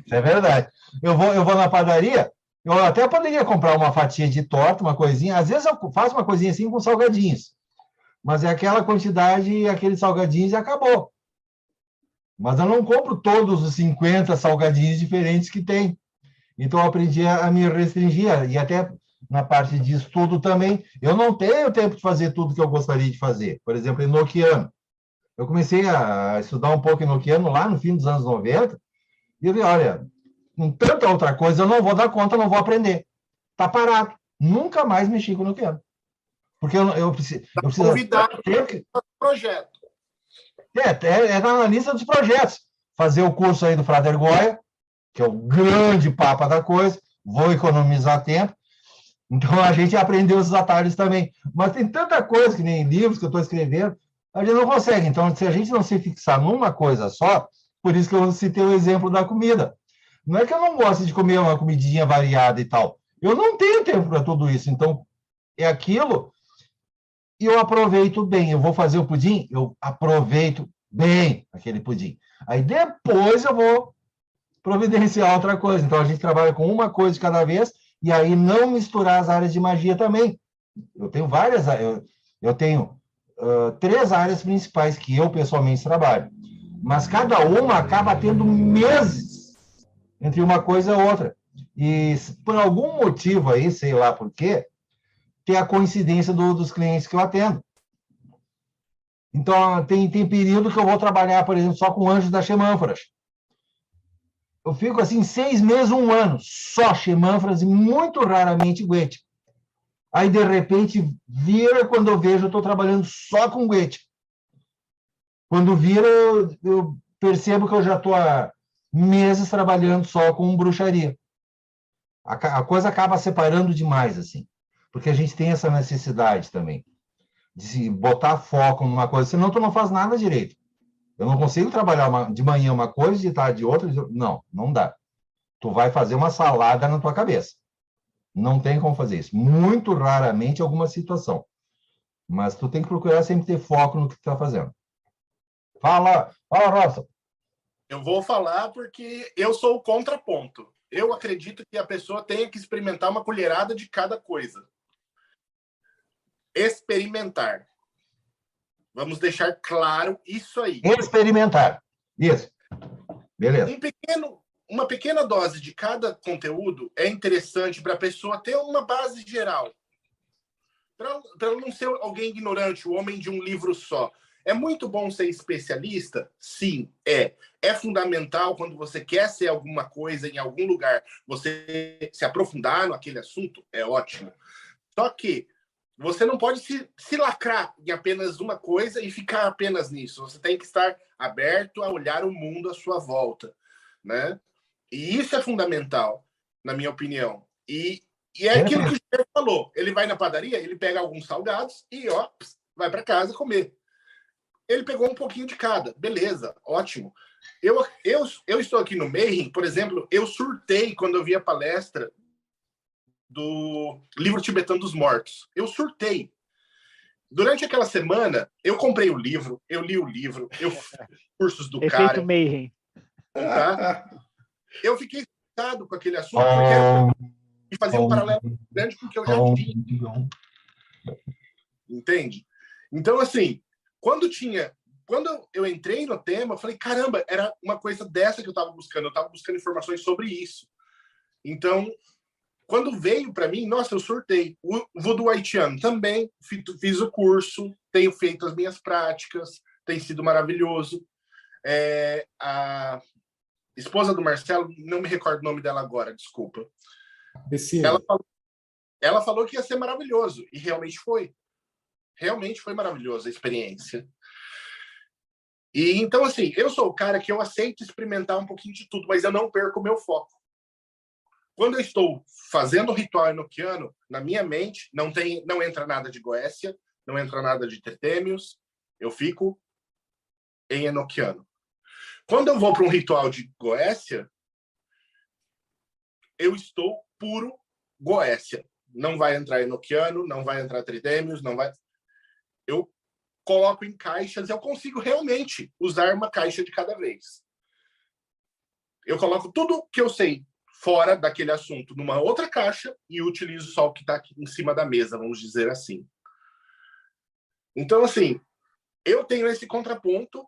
Isso é verdade. Eu vou na padaria, eu até poderia comprar uma fatia de torta, uma coisinha, às vezes eu faço uma coisinha assim com salgadinhos, mas é aquela quantidade, aqueles salgadinhos e acabou. Mas eu não compro todos os 50 salgadinhos diferentes que tem. Então, eu aprendi a me restringir, e até na parte de estudo também, eu não tenho tempo de fazer tudo que eu gostaria de fazer. Por exemplo, enoquiano. Eu comecei a estudar um pouco enoquiano lá no fim dos anos 90, e eu vi, olha, com tanta outra coisa, eu não vou dar conta, não vou aprender. Está parado. Nunca mais mexi com enoquiano. Porque eu preciso... Convidado para o projeto. É na lista dos projetos. Fazer o curso aí do Frater Goya, que é o grande papa da coisa, vou economizar tempo. Então, a gente aprendeu esses atalhos também. Mas tem tanta coisa, que nem livros que eu estou escrevendo, a gente não consegue. Então, se a gente não se fixar numa coisa só, por isso que eu citei o exemplo da comida. Não é que eu não gosto de comer uma comidinha variada e tal. Eu não tenho tempo para tudo isso, então é aquilo e eu aproveito bem. Eu vou fazer o pudim, eu aproveito bem aquele pudim. Aí depois eu vou providenciar outra coisa. Então a gente trabalha com uma coisa de cada vez e aí não misturar as áreas de magia também. Eu tenho várias, eu tenho 3 áreas principais que eu pessoalmente trabalho, mas cada uma acaba tendo meses entre uma coisa e outra. E por algum motivo aí, sei lá por quê, tem a coincidência dos clientes que eu atendo. Então, tem período que eu vou trabalhar, por exemplo, só com anjos da Xemânforas. Eu fico assim 6 meses, 1 ano, só Xemânforas e muito raramente Goethe. Aí, de repente, vira quando eu vejo, eu estou trabalhando só com Goethe. Quando vira, eu percebo que eu já estou há meses trabalhando só com bruxaria. A coisa acaba separando demais, assim, porque a gente tem essa necessidade também de se botar foco numa coisa, senão tu não faz nada direito. Eu não consigo trabalhar de manhã uma coisa, de tarde outra. Não dá. Tu vai fazer uma salada na tua cabeça. Não tem como fazer isso. Muito raramente alguma situação. Mas tu tem que procurar sempre ter foco no que tu está fazendo. Fala, Rosa. Eu vou falar porque eu sou o contraponto. Eu acredito que a pessoa tenha que experimentar uma colherada de cada coisa. Experimentar. Vamos deixar claro isso aí. Experimentar. Isso. Beleza. Uma pequena dose de cada conteúdo é interessante para a pessoa ter uma base geral. Para ela não ser alguém ignorante, o homem de um livro só. É muito bom ser especialista? Sim, é. É fundamental quando você quer ser alguma coisa em algum lugar, você se aprofundar naquele assunto, é ótimo. Só que você não pode se lacrar em apenas uma coisa e ficar apenas nisso. Você tem que estar aberto a olhar o mundo à sua volta, né? E isso é fundamental, na minha opinião. E é aquilo que o Gilberto falou. Ele vai na padaria, ele pega alguns salgados e vai para casa comer. Ele pegou um pouquinho de cada. Beleza, ótimo. Eu estou aqui no Mayhem, por exemplo, eu surtei quando eu vi a palestra do livro tibetano dos mortos. Eu surtei. Durante aquela semana, eu comprei o livro, eu li o livro, eu fiz cursos do Efeito cara. Mayhem. Tá? Eu fiquei excitado com aquele assunto, porque fazia um paralelo grande com o que eu já tinha. Entende? Então, assim, quando eu entrei no tema, eu falei, caramba, era uma coisa dessa que eu estava buscando. Eu estava buscando informações sobre isso. Então, quando veio para mim, nossa, eu surtei. O Voodoo Haitiano também, fiz o curso, tenho feito as minhas práticas, tem sido maravilhoso. A esposa do Marcelo, não me recordo o nome dela agora, desculpa. Ela falou que ia ser maravilhoso, e realmente foi. Realmente foi maravilhosa a experiência. E então, assim, eu sou o cara que eu aceito experimentar um pouquinho de tudo, mas eu não perco o meu foco. Quando eu estou fazendo o ritual enoquiano, na minha mente, não entra nada de Goécia, não entra nada de Tritêmios, eu fico em enoquiano. Quando eu vou para um ritual de Goécia, eu estou puro Goécia. Não vai entrar enoquiano, não vai entrar Tritêmios, não vai... Eu coloco em caixas, eu consigo realmente usar uma caixa de cada vez. Eu coloco tudo que eu sei fora daquele assunto numa outra caixa e utilizo só o que está aqui em cima da mesa, vamos dizer assim. Então, assim, eu tenho esse contraponto.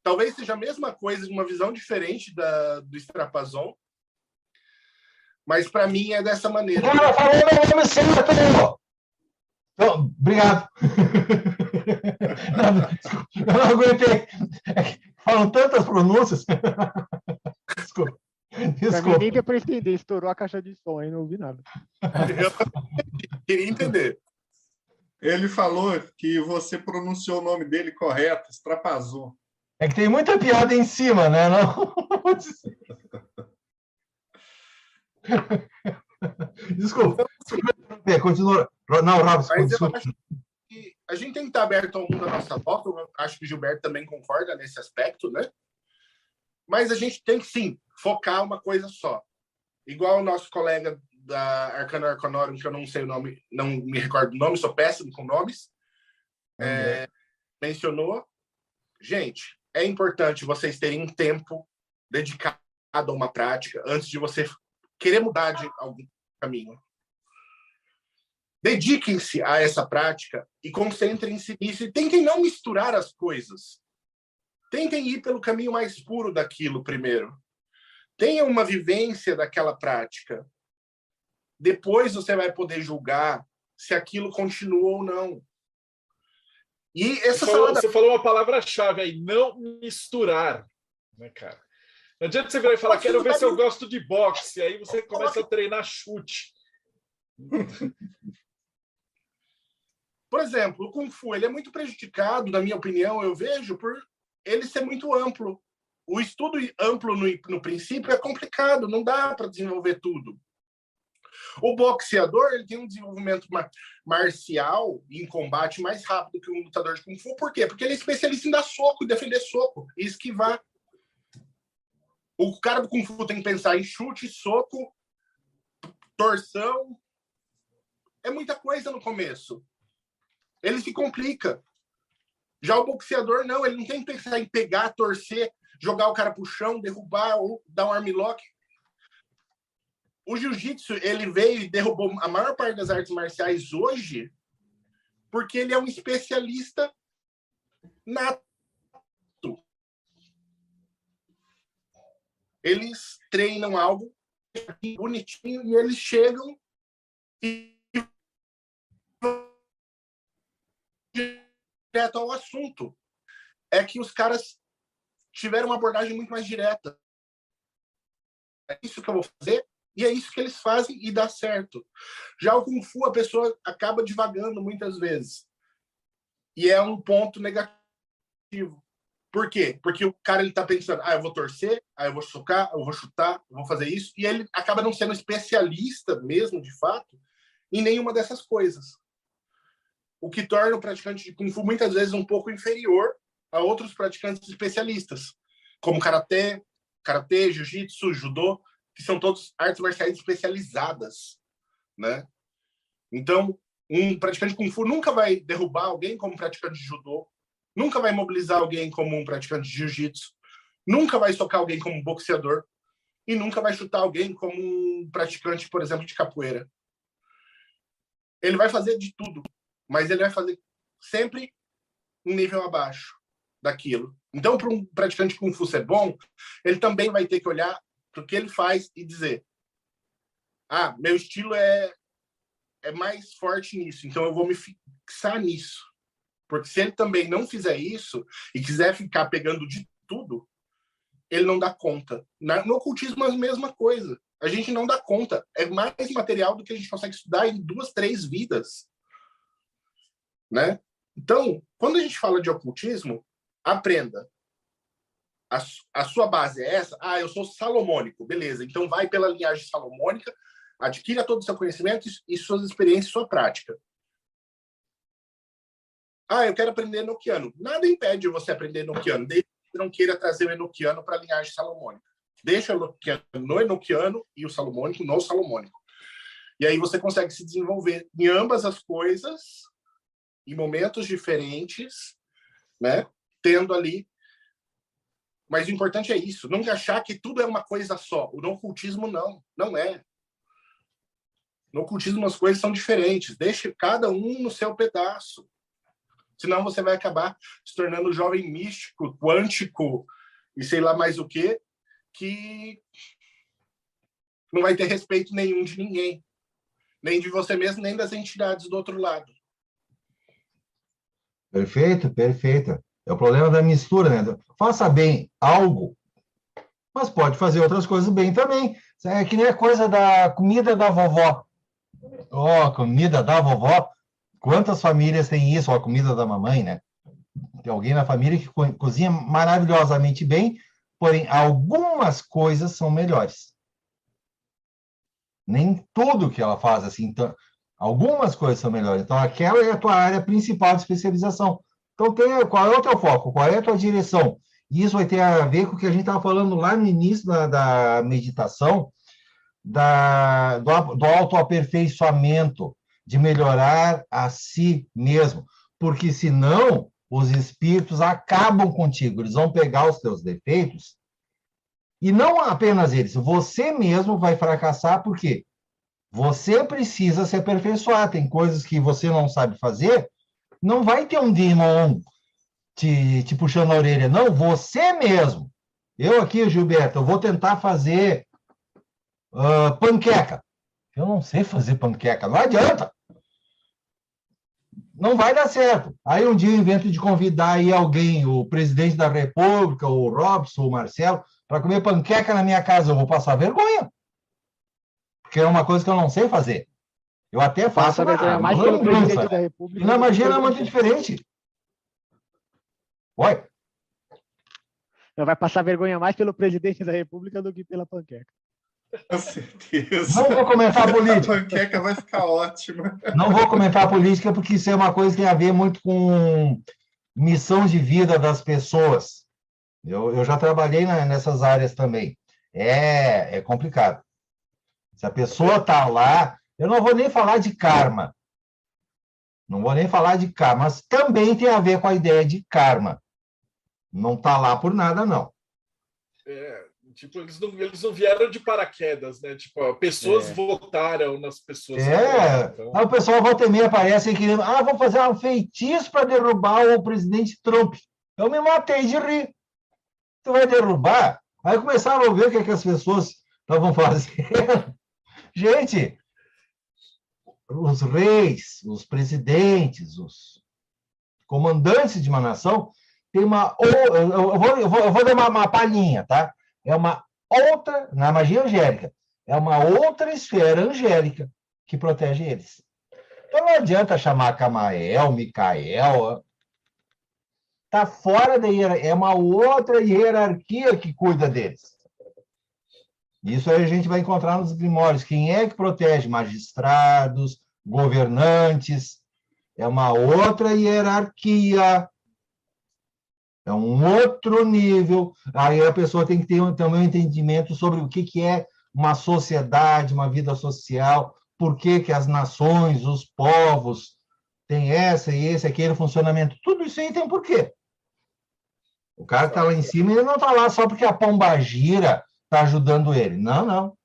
Talvez seja a mesma coisa, uma visão diferente do Strapazon, mas para mim é dessa maneira. Cara, falou meu nome certo! Obrigado. Eu não aguentei. Falam tantas pronúncias. Desculpa. Pra mim, nem deu pra entender. Estourou a caixa de som aí, não ouvi nada. Eu queria entender. Ele falou que você pronunciou o nome dele correto, Strapazon. É que tem muita piada em cima, né? Não? Desculpa. Continua. Não, Robson, desculpa. A gente tem que estar aberto ao mundo à nossa volta. Eu acho que o Gilberto também concorda nesse aspecto, né? Mas a gente tem que, sim, focar uma coisa só. Igual o nosso colega da Arcano Arcanorum, que eu não sei o nome, não me recordo do nome, sou péssimo com nomes, mencionou. Gente, é importante vocês terem um tempo dedicado a uma prática antes de você querer mudar de algum caminho. Dediquem-se a essa prática e concentrem-se nisso e tentem não misturar as coisas. Tentem ir pelo caminho mais puro daquilo primeiro. Tenha uma vivência daquela prática. Depois você vai poder julgar se aquilo continua ou não. E essa você falou uma palavra-chave aí, não misturar, né, cara? Não adianta você virar e falar, quero ver se eu gosto de boxe, aí você começa a treinar chute. Por exemplo, o Kung Fu, ele é muito prejudicado, na minha opinião, eu vejo, por ele ser muito amplo. O estudo amplo no princípio é complicado, não dá para desenvolver tudo. O boxeador, ele tem um desenvolvimento marcial em combate mais rápido que um lutador de Kung Fu. Por quê? Porque ele é especialista em dar soco, defender soco e esquivar. O cara do Kung Fu tem que pensar em chute, soco, torção. É muita coisa no começo. Ele se complica. Já o boxeador, não. Ele não tem que pensar em pegar, torcer, jogar o cara pro chão, derrubar ou dar um armlock. O jiu-jitsu, ele veio e derrubou a maior parte das artes marciais hoje porque ele é um especialista nato. Eles treinam algo bonitinho e eles chegam e direto ao assunto. É que os caras tiveram uma abordagem muito mais direta. É isso que eu vou fazer e é isso que eles fazem e dá certo. Já o Kung Fu, a pessoa acaba divagando muitas vezes. E é um ponto negativo. Por quê? Porque o cara ele tá pensando, eu vou torcer, eu vou socar, eu vou chutar, eu vou fazer isso, e ele acaba não sendo especialista mesmo, de fato, em nenhuma dessas coisas. O que torna o praticante de Kung Fu muitas vezes um pouco inferior a outros praticantes especialistas, como karatê, jiu-jitsu, judô, que são todos artes marciais especializadas, né? Então, um praticante de Kung Fu nunca vai derrubar alguém como praticante de judô, nunca vai mobilizar alguém como um praticante de jiu-jitsu, nunca vai socar alguém como um boxeador e nunca vai chutar alguém como um praticante, por exemplo, de capoeira. Ele vai fazer de tudo, mas ele vai fazer sempre um nível abaixo daquilo. Então, para um praticante de Kung Fu ser bom, ele também vai ter que olhar para o que ele faz e dizer: meu estilo é mais forte nisso, então eu vou me fixar nisso. Porque se ele também não fizer isso e quiser ficar pegando de tudo, ele não dá conta. No ocultismo, a mesma coisa. A gente não dá conta. É mais material do que a gente consegue estudar em 2, 3 vidas. Né? Então, quando a gente fala de ocultismo, aprenda. A sua base é essa? Eu sou salomônico. Beleza, então vai pela linhagem salomônica, adquira todo o seu conhecimento e suas experiências, sua prática. Eu quero aprender enoquiano. Nada impede você aprender enoquiano, desde que você não queira trazer o enoquiano para a linhagem salomônica. Deixa o enoquiano no enoquiano e o salomônico no salomônico. E aí você consegue se desenvolver em ambas as coisas, em momentos diferentes, né? Tendo ali. Mas o importante é isso, nunca achar que tudo é uma coisa só. No ocultismo, não é. No ocultismo, as coisas são diferentes. Deixe cada um no seu pedaço. Senão você vai acabar se tornando jovem místico, quântico e sei lá mais o quê, que não vai ter respeito nenhum de ninguém. Nem de você mesmo, nem das entidades do outro lado. Perfeito, perfeito. É o problema da mistura, né? Faça bem algo, mas pode fazer outras coisas bem também. É que nem a coisa da comida da vovó. Comida da vovó. Quantas famílias têm isso? A comida da mamãe, né? Tem alguém na família que cozinha maravilhosamente bem, porém, algumas coisas são melhores. Nem tudo que ela faz, assim. Então, algumas coisas são melhores. Então, aquela é a tua área principal de especialização. Então, qual é o teu foco? Qual é a tua direção? E isso vai ter a ver com o que a gente estava falando lá no início da meditação, do autoaperfeiçoamento, de melhorar a si mesmo, porque senão os espíritos acabam contigo, eles vão pegar os teus defeitos, e não apenas eles, você mesmo vai fracassar, porque você precisa se aperfeiçoar, tem coisas que você não sabe fazer, não vai ter um demon te puxando a orelha, não, você mesmo. Eu aqui, Gilberto, eu vou tentar fazer panqueca. Eu não sei fazer panqueca, não adianta. Não vai dar certo. Aí um dia eu invento de convidar aí alguém, o presidente da República, o Robson, o Marcelo, para comer panqueca na minha casa. Eu vou passar vergonha. Porque é uma coisa que eu não sei fazer. Eu até faço mais pelo presidente da República. E na magia não é muito diferente. Oi? Vai passar vergonha mais pelo presidente da República do que pela panqueca. Com certeza. Não vou comentar política. A panqueca vai ficar ótima. Não vou comentar política, porque isso é uma coisa que tem a ver muito com missão de vida das pessoas. Eu já trabalhei nessas áreas também. É complicado. Se a pessoa está lá, eu não vou nem falar de karma. Não vou nem falar de karma, mas também tem a ver com a ideia de karma. Não está lá por nada, não. Tipo, eles não vieram de paraquedas, né? Tipo, pessoas votaram nas pessoas. Então... O pessoal volta e meia aparece querendo, vou fazer um feitiço para derrubar o presidente Trump. Eu me matei de rir. Tu vai derrubar? Aí começaram a ver o que as pessoas estavam fazendo. Gente, os reis, os presidentes, os comandantes de uma nação, tem uma... Eu vou dar uma palhinha, tá? É uma outra, na magia angélica, é uma outra esfera angélica que protege eles. Então não adianta chamar Camael, Micael, está fora da hierarquia, é uma outra hierarquia que cuida deles. Isso aí a gente vai encontrar nos grimórios. Quem é que protege? Magistrados, governantes, é uma outra hierarquia. É um outro nível. Aí a pessoa tem que ter também um entendimento sobre o que é uma sociedade, uma vida social, por que as nações, os povos têm essa e esse, aquele funcionamento. Tudo isso aí tem um porquê. O cara que está lá em cima, ele não está lá só porque a pombagira está ajudando ele. Não, não.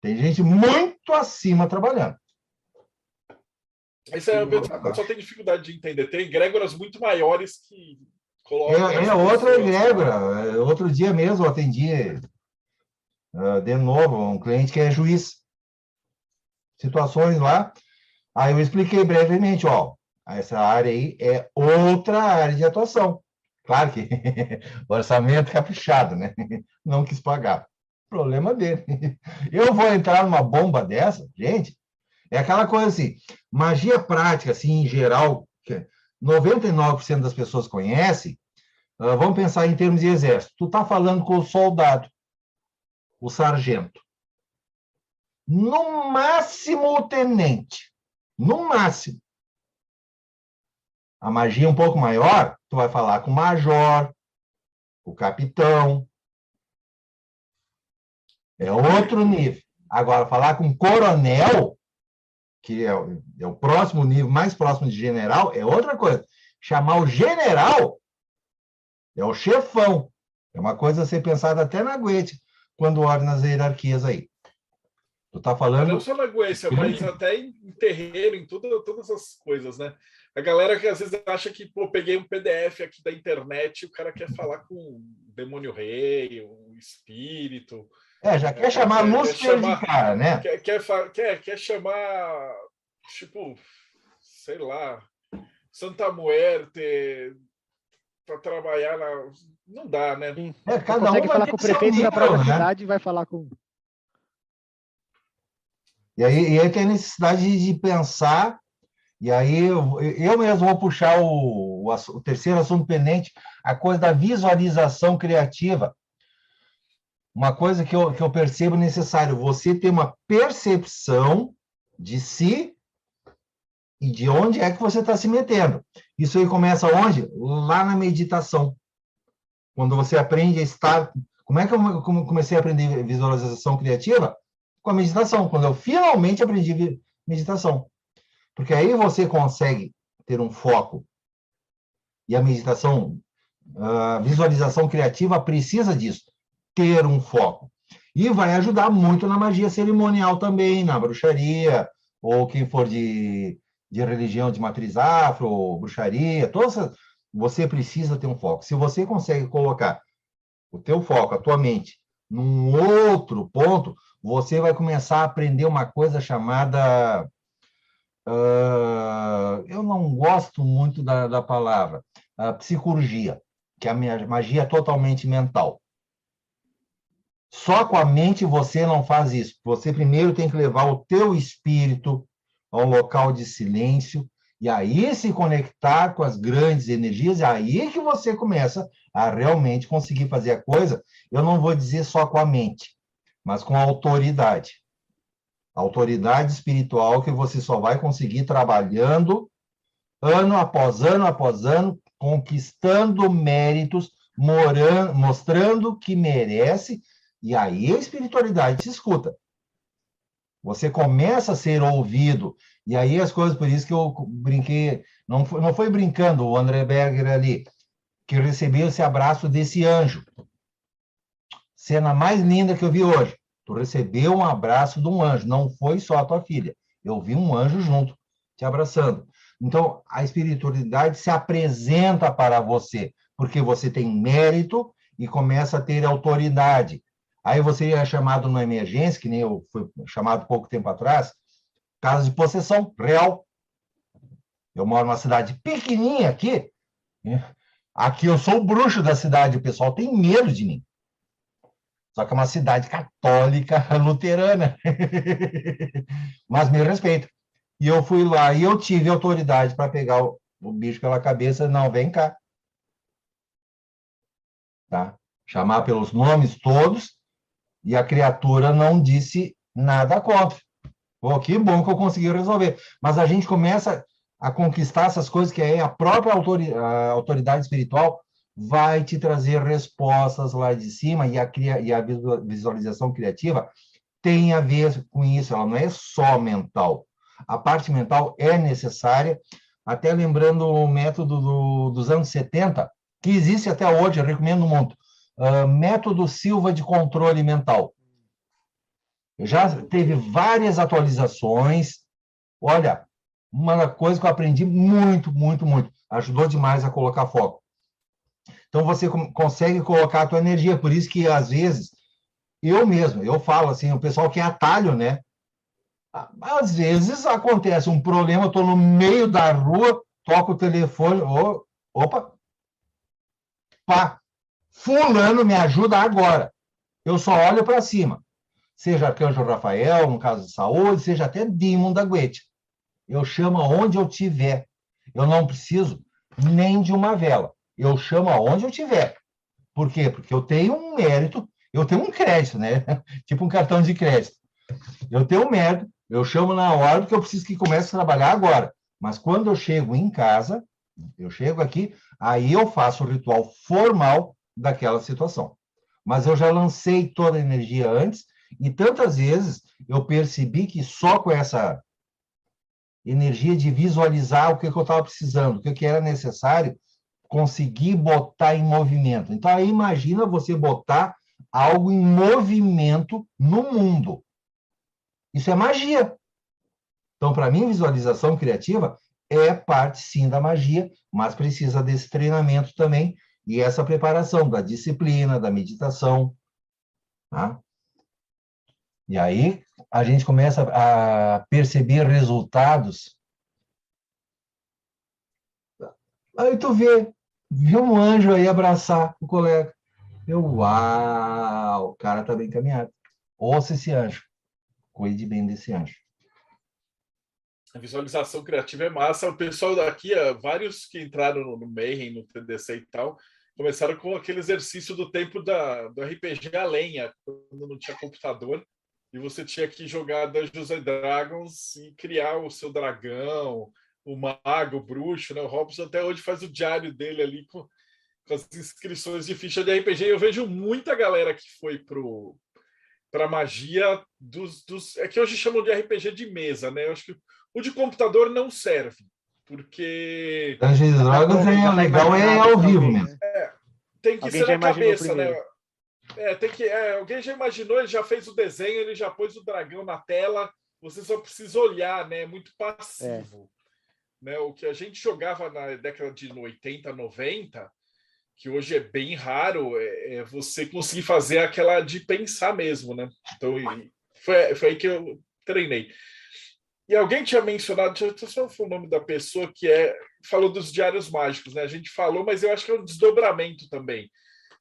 Tem gente muito acima trabalhando. Isso o pessoal tem dificuldade de entender. Tem egrégoras muito maiores que colocam... outra egrégora. Outro dia mesmo eu atendi de novo um cliente que é juiz. Situações lá. Aí eu expliquei brevemente, essa área aí é outra área de atuação. Claro que o orçamento é caprichado, né? Não quis pagar. Problema dele. Eu vou entrar numa bomba dessa? Gente, é aquela coisa assim, magia prática, assim, em geral, que 99% das pessoas conhecem, vamos pensar em termos de exército. Tu está falando com o soldado, o sargento. No máximo, o tenente. No máximo. A magia um pouco maior, tu vai falar com o major, o capitão. É outro nível. Agora, falar com o coronel, que é o próximo nível, mais próximo de general, é outra coisa. Chamar o general é o chefão. É uma coisa a ser pensada até na Goethe, quando olha nas hierarquias aí. Tu tá falando... Não só na Goethe, mas até em terreiro, em todas as coisas, né? A galera que às vezes acha que, peguei um PDF aqui da internet e o cara quer falar com o demônio rei, o espírito... já quer chamar Lúcifer de cara, né? Quer chamar, tipo, sei lá, Santa Muerte para trabalhar na... Não dá, né? Cada consegue falar com o prefeito da própria cidade e vai falar com... E aí tem a necessidade de pensar, e aí eu mesmo vou puxar o terceiro assunto pendente, a coisa da visualização criativa. Uma coisa que eu percebo necessário, você ter uma percepção de si e de onde é que você está se metendo. Isso aí começa onde? Lá na meditação. Quando você aprende a estar Como é que eu comecei a aprender visualização criativa? Com a meditação, quando eu finalmente aprendi meditação. Porque aí você consegue ter um foco. E a meditação, a visualização criativa precisa disso, ter um foco. E vai ajudar muito na magia cerimonial também, na bruxaria, ou quem for de religião de matriz afro, ou bruxaria, você precisa ter um foco. Se você consegue colocar o teu foco, a tua mente, num outro ponto, você vai começar a aprender uma coisa chamada... eu não gosto muito da palavra, psicologia, que é a magia totalmente mental. Só com a mente você não faz isso. Você primeiro tem que levar o teu espírito a um local de silêncio, e aí se conectar com as grandes energias, é aí que você começa a realmente conseguir fazer a coisa, eu não vou dizer só com a mente, mas com a autoridade. A autoridade espiritual que você só vai conseguir trabalhando ano após ano, conquistando méritos, mostrando que merece, e aí a espiritualidade se escuta. Você começa a ser ouvido, e aí as coisas, por isso que eu brinquei, não foi brincando o André Berger ali, que recebeu esse abraço desse anjo. Cena mais linda que eu vi hoje. Tu recebeu um abraço de um anjo, não foi só a tua filha. Eu vi um anjo junto, te abraçando. Então, a espiritualidade se apresenta para você, porque você tem mérito e começa a ter autoridade. Aí você é chamado numa emergência, que nem eu fui chamado pouco tempo atrás, caso de possessão real. Eu moro numa cidade pequenininha aqui. Aqui eu sou o bruxo da cidade, o pessoal tem medo de mim. Só que é uma cidade católica, luterana. Mas me respeita. E eu fui lá e eu tive autoridade para pegar o bicho pela cabeça. Não, vem cá. Tá? Chamar pelos nomes todos. E a criatura não disse nada contra. Pô, que bom que eu consegui resolver. Mas a gente começa a conquistar essas coisas que aí a própria autoridade espiritual vai te trazer respostas lá de cima, e a visualização criativa tem a ver com isso, ela não é só mental. A parte mental é necessária, até lembrando o método dos anos 70, que existe até hoje, eu recomendo muito, método Silva de controle mental. Já teve várias atualizações, olha, uma coisa que eu aprendi muito, muito, muito, ajudou demais a colocar foco. Então, você consegue colocar a tua energia. Por isso que, às vezes, eu falo assim, o pessoal quer atalho, né? Às vezes acontece um problema, eu estou no meio da rua, toco o telefone, opa, pá, fulano me ajuda agora. Eu só olho para cima. Seja Arcanjo Rafael, no caso de saúde, seja até Demon da Guete. Eu chamo aonde eu tiver. Eu não preciso nem de uma vela. Eu chamo aonde eu tiver. Por quê? Porque eu tenho um mérito, eu tenho um crédito, né? Tipo um cartão de crédito. Eu tenho um mérito, eu chamo na hora porque eu preciso que comece a trabalhar agora. Mas quando eu chego em casa, eu chego aqui, aí eu faço o ritual formal daquela situação. Mas eu já lancei toda a energia antes, e tantas vezes eu percebi que só com essa energia de visualizar o que eu estava precisando, o que era necessário, conseguir botar em movimento. Então, aí imagina você botar algo em movimento no mundo. Isso é magia. Então, para mim, visualização criativa é parte, sim, da magia, mas precisa desse treinamento também e essa preparação da disciplina, da meditação. Tá? E aí a gente começa a perceber resultados. Aí tu vê um anjo aí abraçar o colega. Uau, o cara está bem encaminhado. Ouça esse anjo. Cuide bem desse anjo. A visualização criativa é massa. O pessoal daqui, vários que entraram no Mayhem, no TDC e tal, começaram com aquele exercício do tempo do RPG a lenha, quando não tinha computador, e você tinha que jogar Dungeons and Dragons e criar o seu dragão, o mago, o bruxo, né? O Robson até hoje faz o diário dele ali com as inscrições de ficha de RPG. Eu vejo muita galera que foi para magia é que hoje chamam de RPG de mesa, né? Eu acho que o de computador não serve, porque Dungeons and Dragons é legal, é ao vivo mesmo. Tem que Alguém ser já na imaginou cabeça, né? primeiro. Alguém já imaginou, ele já fez o desenho, ele já pôs o dragão na tela, você só precisa olhar, né? É muito passivo. Né? O que a gente jogava na década de 80, 90, que hoje é bem raro, é você conseguir fazer aquela de pensar mesmo, né? Então, foi aí que eu treinei. E alguém tinha mencionado, deixa eu só falar o nome da pessoa falou dos diários mágicos, né? A gente falou, mas eu acho que é um desdobramento também.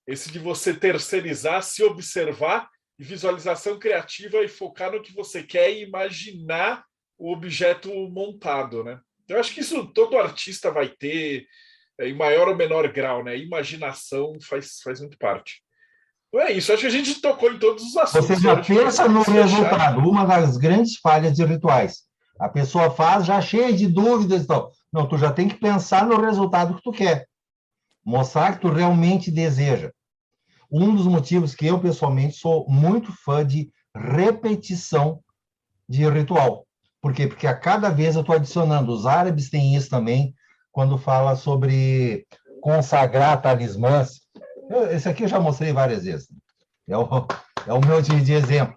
Esse de você terceirizar, se observar, visualização criativa e focar no que você quer e imaginar o objeto montado, né? Eu acho que isso todo artista vai ter, em maior ou menor grau, né? Imaginação faz muito parte. Então é isso, acho que a gente tocou em todos os assuntos. Você já pensa no resultado, uma das grandes falhas de rituais. A pessoa faz já cheia de dúvidas e tal. Não, tu já tem que pensar no resultado que tu quer. Mostrar que tu realmente deseja. Um dos motivos que eu, pessoalmente, sou muito fã de repetição de ritual. Por quê? Porque a cada vez eu estou adicionando. Os árabes têm isso também, quando fala sobre consagrar talismãs. Esse aqui eu já mostrei várias vezes. É o meu de exemplo.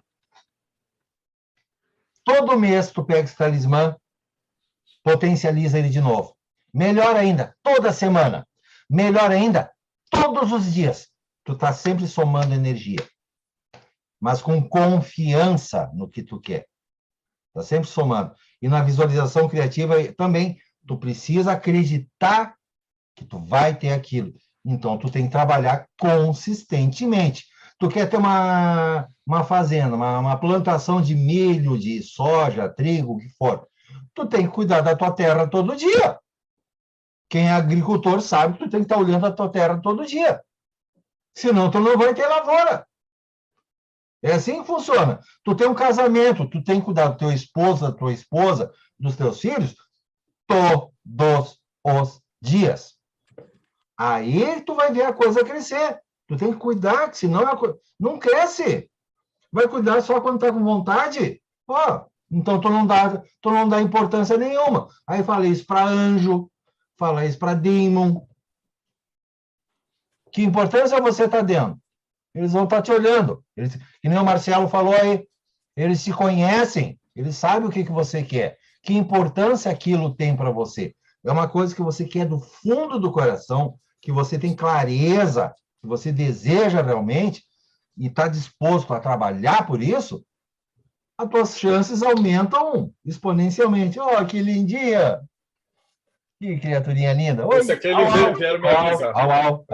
Todo mês tu pega esse talismã, potencializa ele de novo. Melhor ainda, toda semana. Melhor ainda, todos os dias. Tu está sempre somando energia. Mas com confiança no que tu quer. Está sempre somando. E na visualização criativa também, tu precisa acreditar que tu vai ter aquilo. Então, tu tem que trabalhar consistentemente. Tu quer ter uma fazenda, uma plantação de milho, de soja, trigo, o que for. Tu tem que cuidar da tua terra todo dia. Quem é agricultor sabe que tu tem que estar olhando a tua terra todo dia. Senão, tu não vai ter lavoura. É assim que funciona. Tu tem um casamento, tu tem que cuidar do teu esposo, da tua esposa, dos teus filhos, todos os dias. Aí tu vai ver a coisa crescer. Tu tem que cuidar, senão não cresce. Vai cuidar só quando tá com vontade? Então tu não dá importância nenhuma. Aí fala isso para anjo, fala isso para demon. Que importância você está dando? Eles vão estar te olhando. Que nem o Marcelo falou aí. Eles se conhecem, eles sabem o que você quer. Que importância aquilo tem para você. É uma coisa que você quer do fundo do coração, que você tem clareza, que você deseja realmente, e está disposto a trabalhar por isso, as tuas chances aumentam exponencialmente. Que lindinha! Que criaturinha linda! Esse aqui eles vieram me avisar. Au.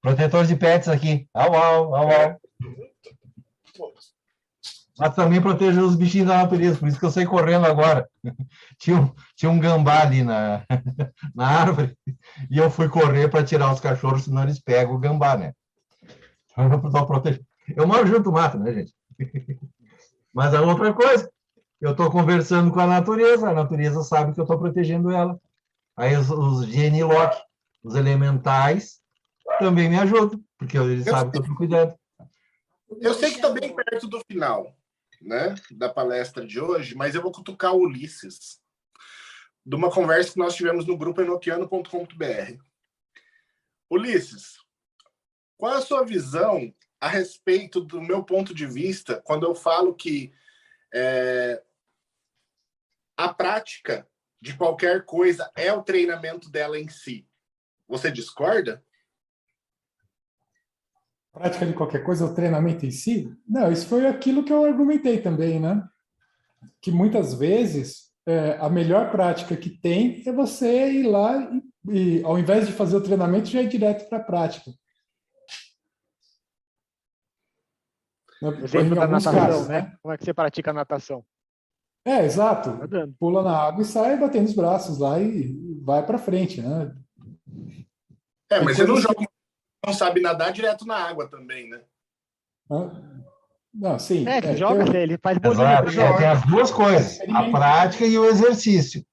Protetor de pets aqui. Au. Mas também proteger os bichinhos da natureza, por isso que eu saí correndo agora. Tinha um gambá ali na árvore, e eu fui correr para tirar os cachorros, senão eles pegam o gambá, né? Eu moro junto do mato, né, gente? Mas a outra coisa, eu estou conversando com a natureza sabe que eu estou protegendo ela. Aí os Genilock, os elementais, também me ajudam, porque eles sabem que eu estou cuidando. Eu sei que está bem perto do final, né, da palestra de hoje, mas eu vou cutucar o Ulisses, de uma conversa que nós tivemos no grupo enoquiano.com.br. Ulisses, qual é a sua visão a respeito do meu ponto de vista quando eu falo que a prática de qualquer coisa é o treinamento dela em si? Você discorda? Prática de qualquer coisa, o treinamento em si? Não, isso foi aquilo que eu argumentei também, né? Que muitas vezes a melhor prática que tem é você ir lá e ao invés de fazer o treinamento, já ir direto para a prática. Exemplo da natação, né? Como é que você pratica a natação? Exato. Pula na água e sai batendo os braços lá e vai para frente, né? Mas você não sabe nadar direto na água também, né? Não, sim. Joga, ele faz bolinha. Tem as duas coisas, a prática e o exercício.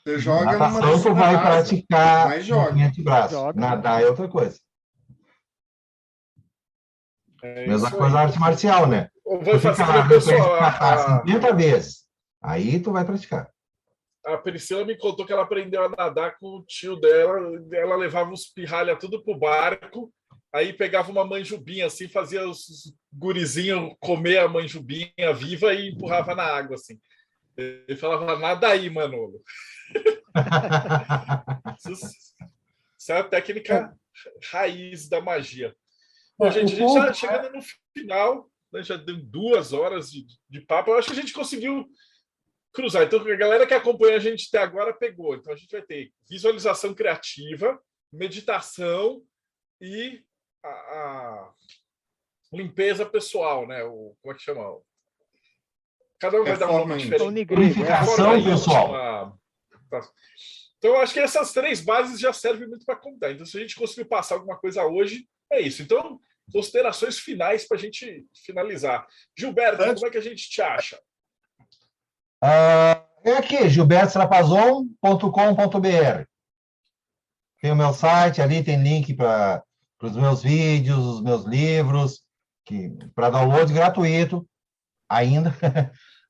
Você joga numa Natação, tu piscina vai rasa, praticar mas joga. movimento de braço. Joga. Nadar é outra coisa. É Mesma isso coisa aí. arte marcial, né? Vai Tu fica fazer, lá, pessoal. catar 50 vezes. Aí tu vai praticar. A Priscila me contou que ela aprendeu a nadar com o tio dela. Ela levava os pirralha tudo pro barco, aí pegava uma manjubinha assim, fazia os gurizinhos comer a manjubinha viva e empurrava na água assim. Ele falava, nada aí, Manolo. Isso é a técnica raiz da magia. Bom, gente, a gente está chegando no final, né? Já deu 2 horas de papo. Eu acho que a gente conseguiu cruzar. Então, a galera que acompanha a gente até agora pegou. Então, a gente vai ter visualização criativa, meditação e a limpeza pessoal, né? Como é que chama? Cada um vai dar um nome diferente. Purificação, pessoal. Então, eu acho que essas 3 bases já servem muito para contar. Então, se a gente conseguir passar alguma coisa hoje, é isso. Então, considerações finais para a gente finalizar. Gilberto, como é que a gente te acha? É aqui, gilbertostrapazon.com.br. Tem o meu site, ali tem link para os meus vídeos, os meus livros, para download gratuito ainda.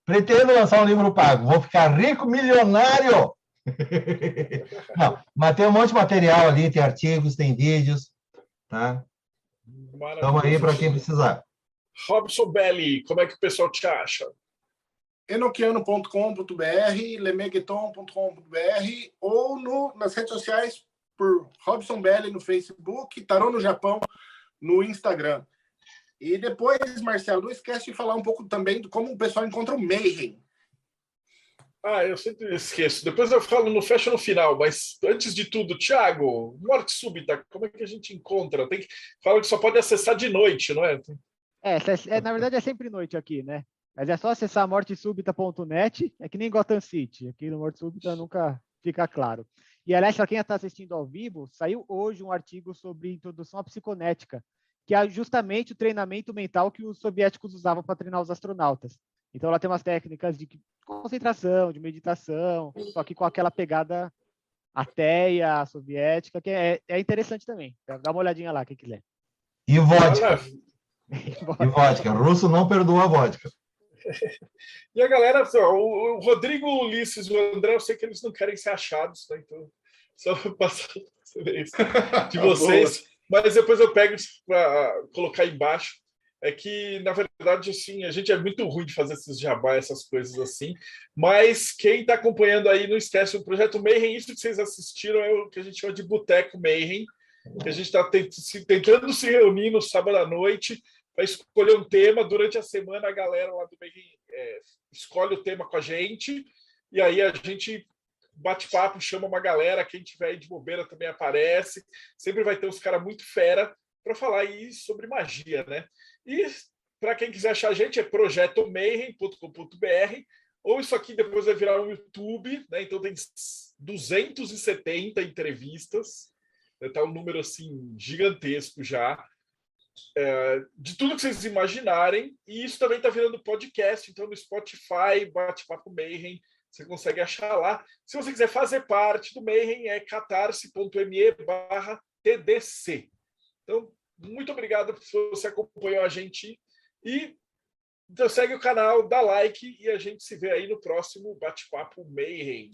Pretendo lançar um livro pago. Vou ficar rico, milionário! Não, mas tem um monte de material ali, tem artigos, tem vídeos, tá? Estamos aí para quem precisar. Robson Belli, como é que o pessoal te acha? enoquiano.com.br, lemegueton.com.br ou nas redes sociais por Robson Belli no Facebook, Tarô no Japão no Instagram. E depois, Marcelo, não esquece de falar um pouco também de como o pessoal encontra o Mayhem. Eu sempre esqueço. Depois eu falo fecho no final, mas antes de tudo, Thiago, morte súbita, como é que a gente encontra? Fala que só pode acessar de noite, não é? Na verdade é sempre noite aqui, né? Mas é só acessar mortesúbita.net, é que nem Gotham City, aqui no Morte Súbita nunca fica claro. E, aliás, para quem está assistindo ao vivo, saiu hoje um artigo sobre introdução à psiconética, que é justamente o treinamento mental que os soviéticos usavam para treinar os astronautas. Então, ela tem umas técnicas de concentração, de meditação, só que com aquela pegada ateia, soviética, que é interessante também. Dá uma olhadinha lá, quem quiser. E vodka. E vodka. Russo não perdoa a vodka. E a galera, o Rodrigo, o Ulisses e o André, eu sei que eles não querem ser achados, né? Então, só para passar de vocês. Mas depois eu pego para colocar embaixo. É que, na verdade, assim, a gente é muito ruim de fazer esses jabá, essas coisas assim. Mas quem está acompanhando aí, não esquece o Projeto Mayhem. Isso que vocês assistiram é o que a gente chama de Boteco Mayhem, que a gente está tentando se reunir no sábado à noite para escolher um tema. Durante a semana, a galera lá do Mayhem escolhe o tema com a gente. E aí a gente bate papo, chama uma galera. Quem tiver aí de bobeira também aparece. Sempre vai ter uns caras muito fera para falar aí sobre magia, né? E para quem quiser achar a gente é projetomayhem.com.br, ou isso aqui depois vai virar um YouTube, né? Então tem 270 entrevistas, tá um número assim gigantesco já, de tudo que vocês imaginarem, e isso também está virando podcast, então no Spotify, Bate-Papo Mayhem, você consegue achar lá. Se você quiser fazer parte do Mayhem, é catarse.me/TDC. Então, muito obrigado se você acompanhou a gente. E então, segue o canal, dá like e a gente se vê aí no próximo Bate-Papo Mayhem.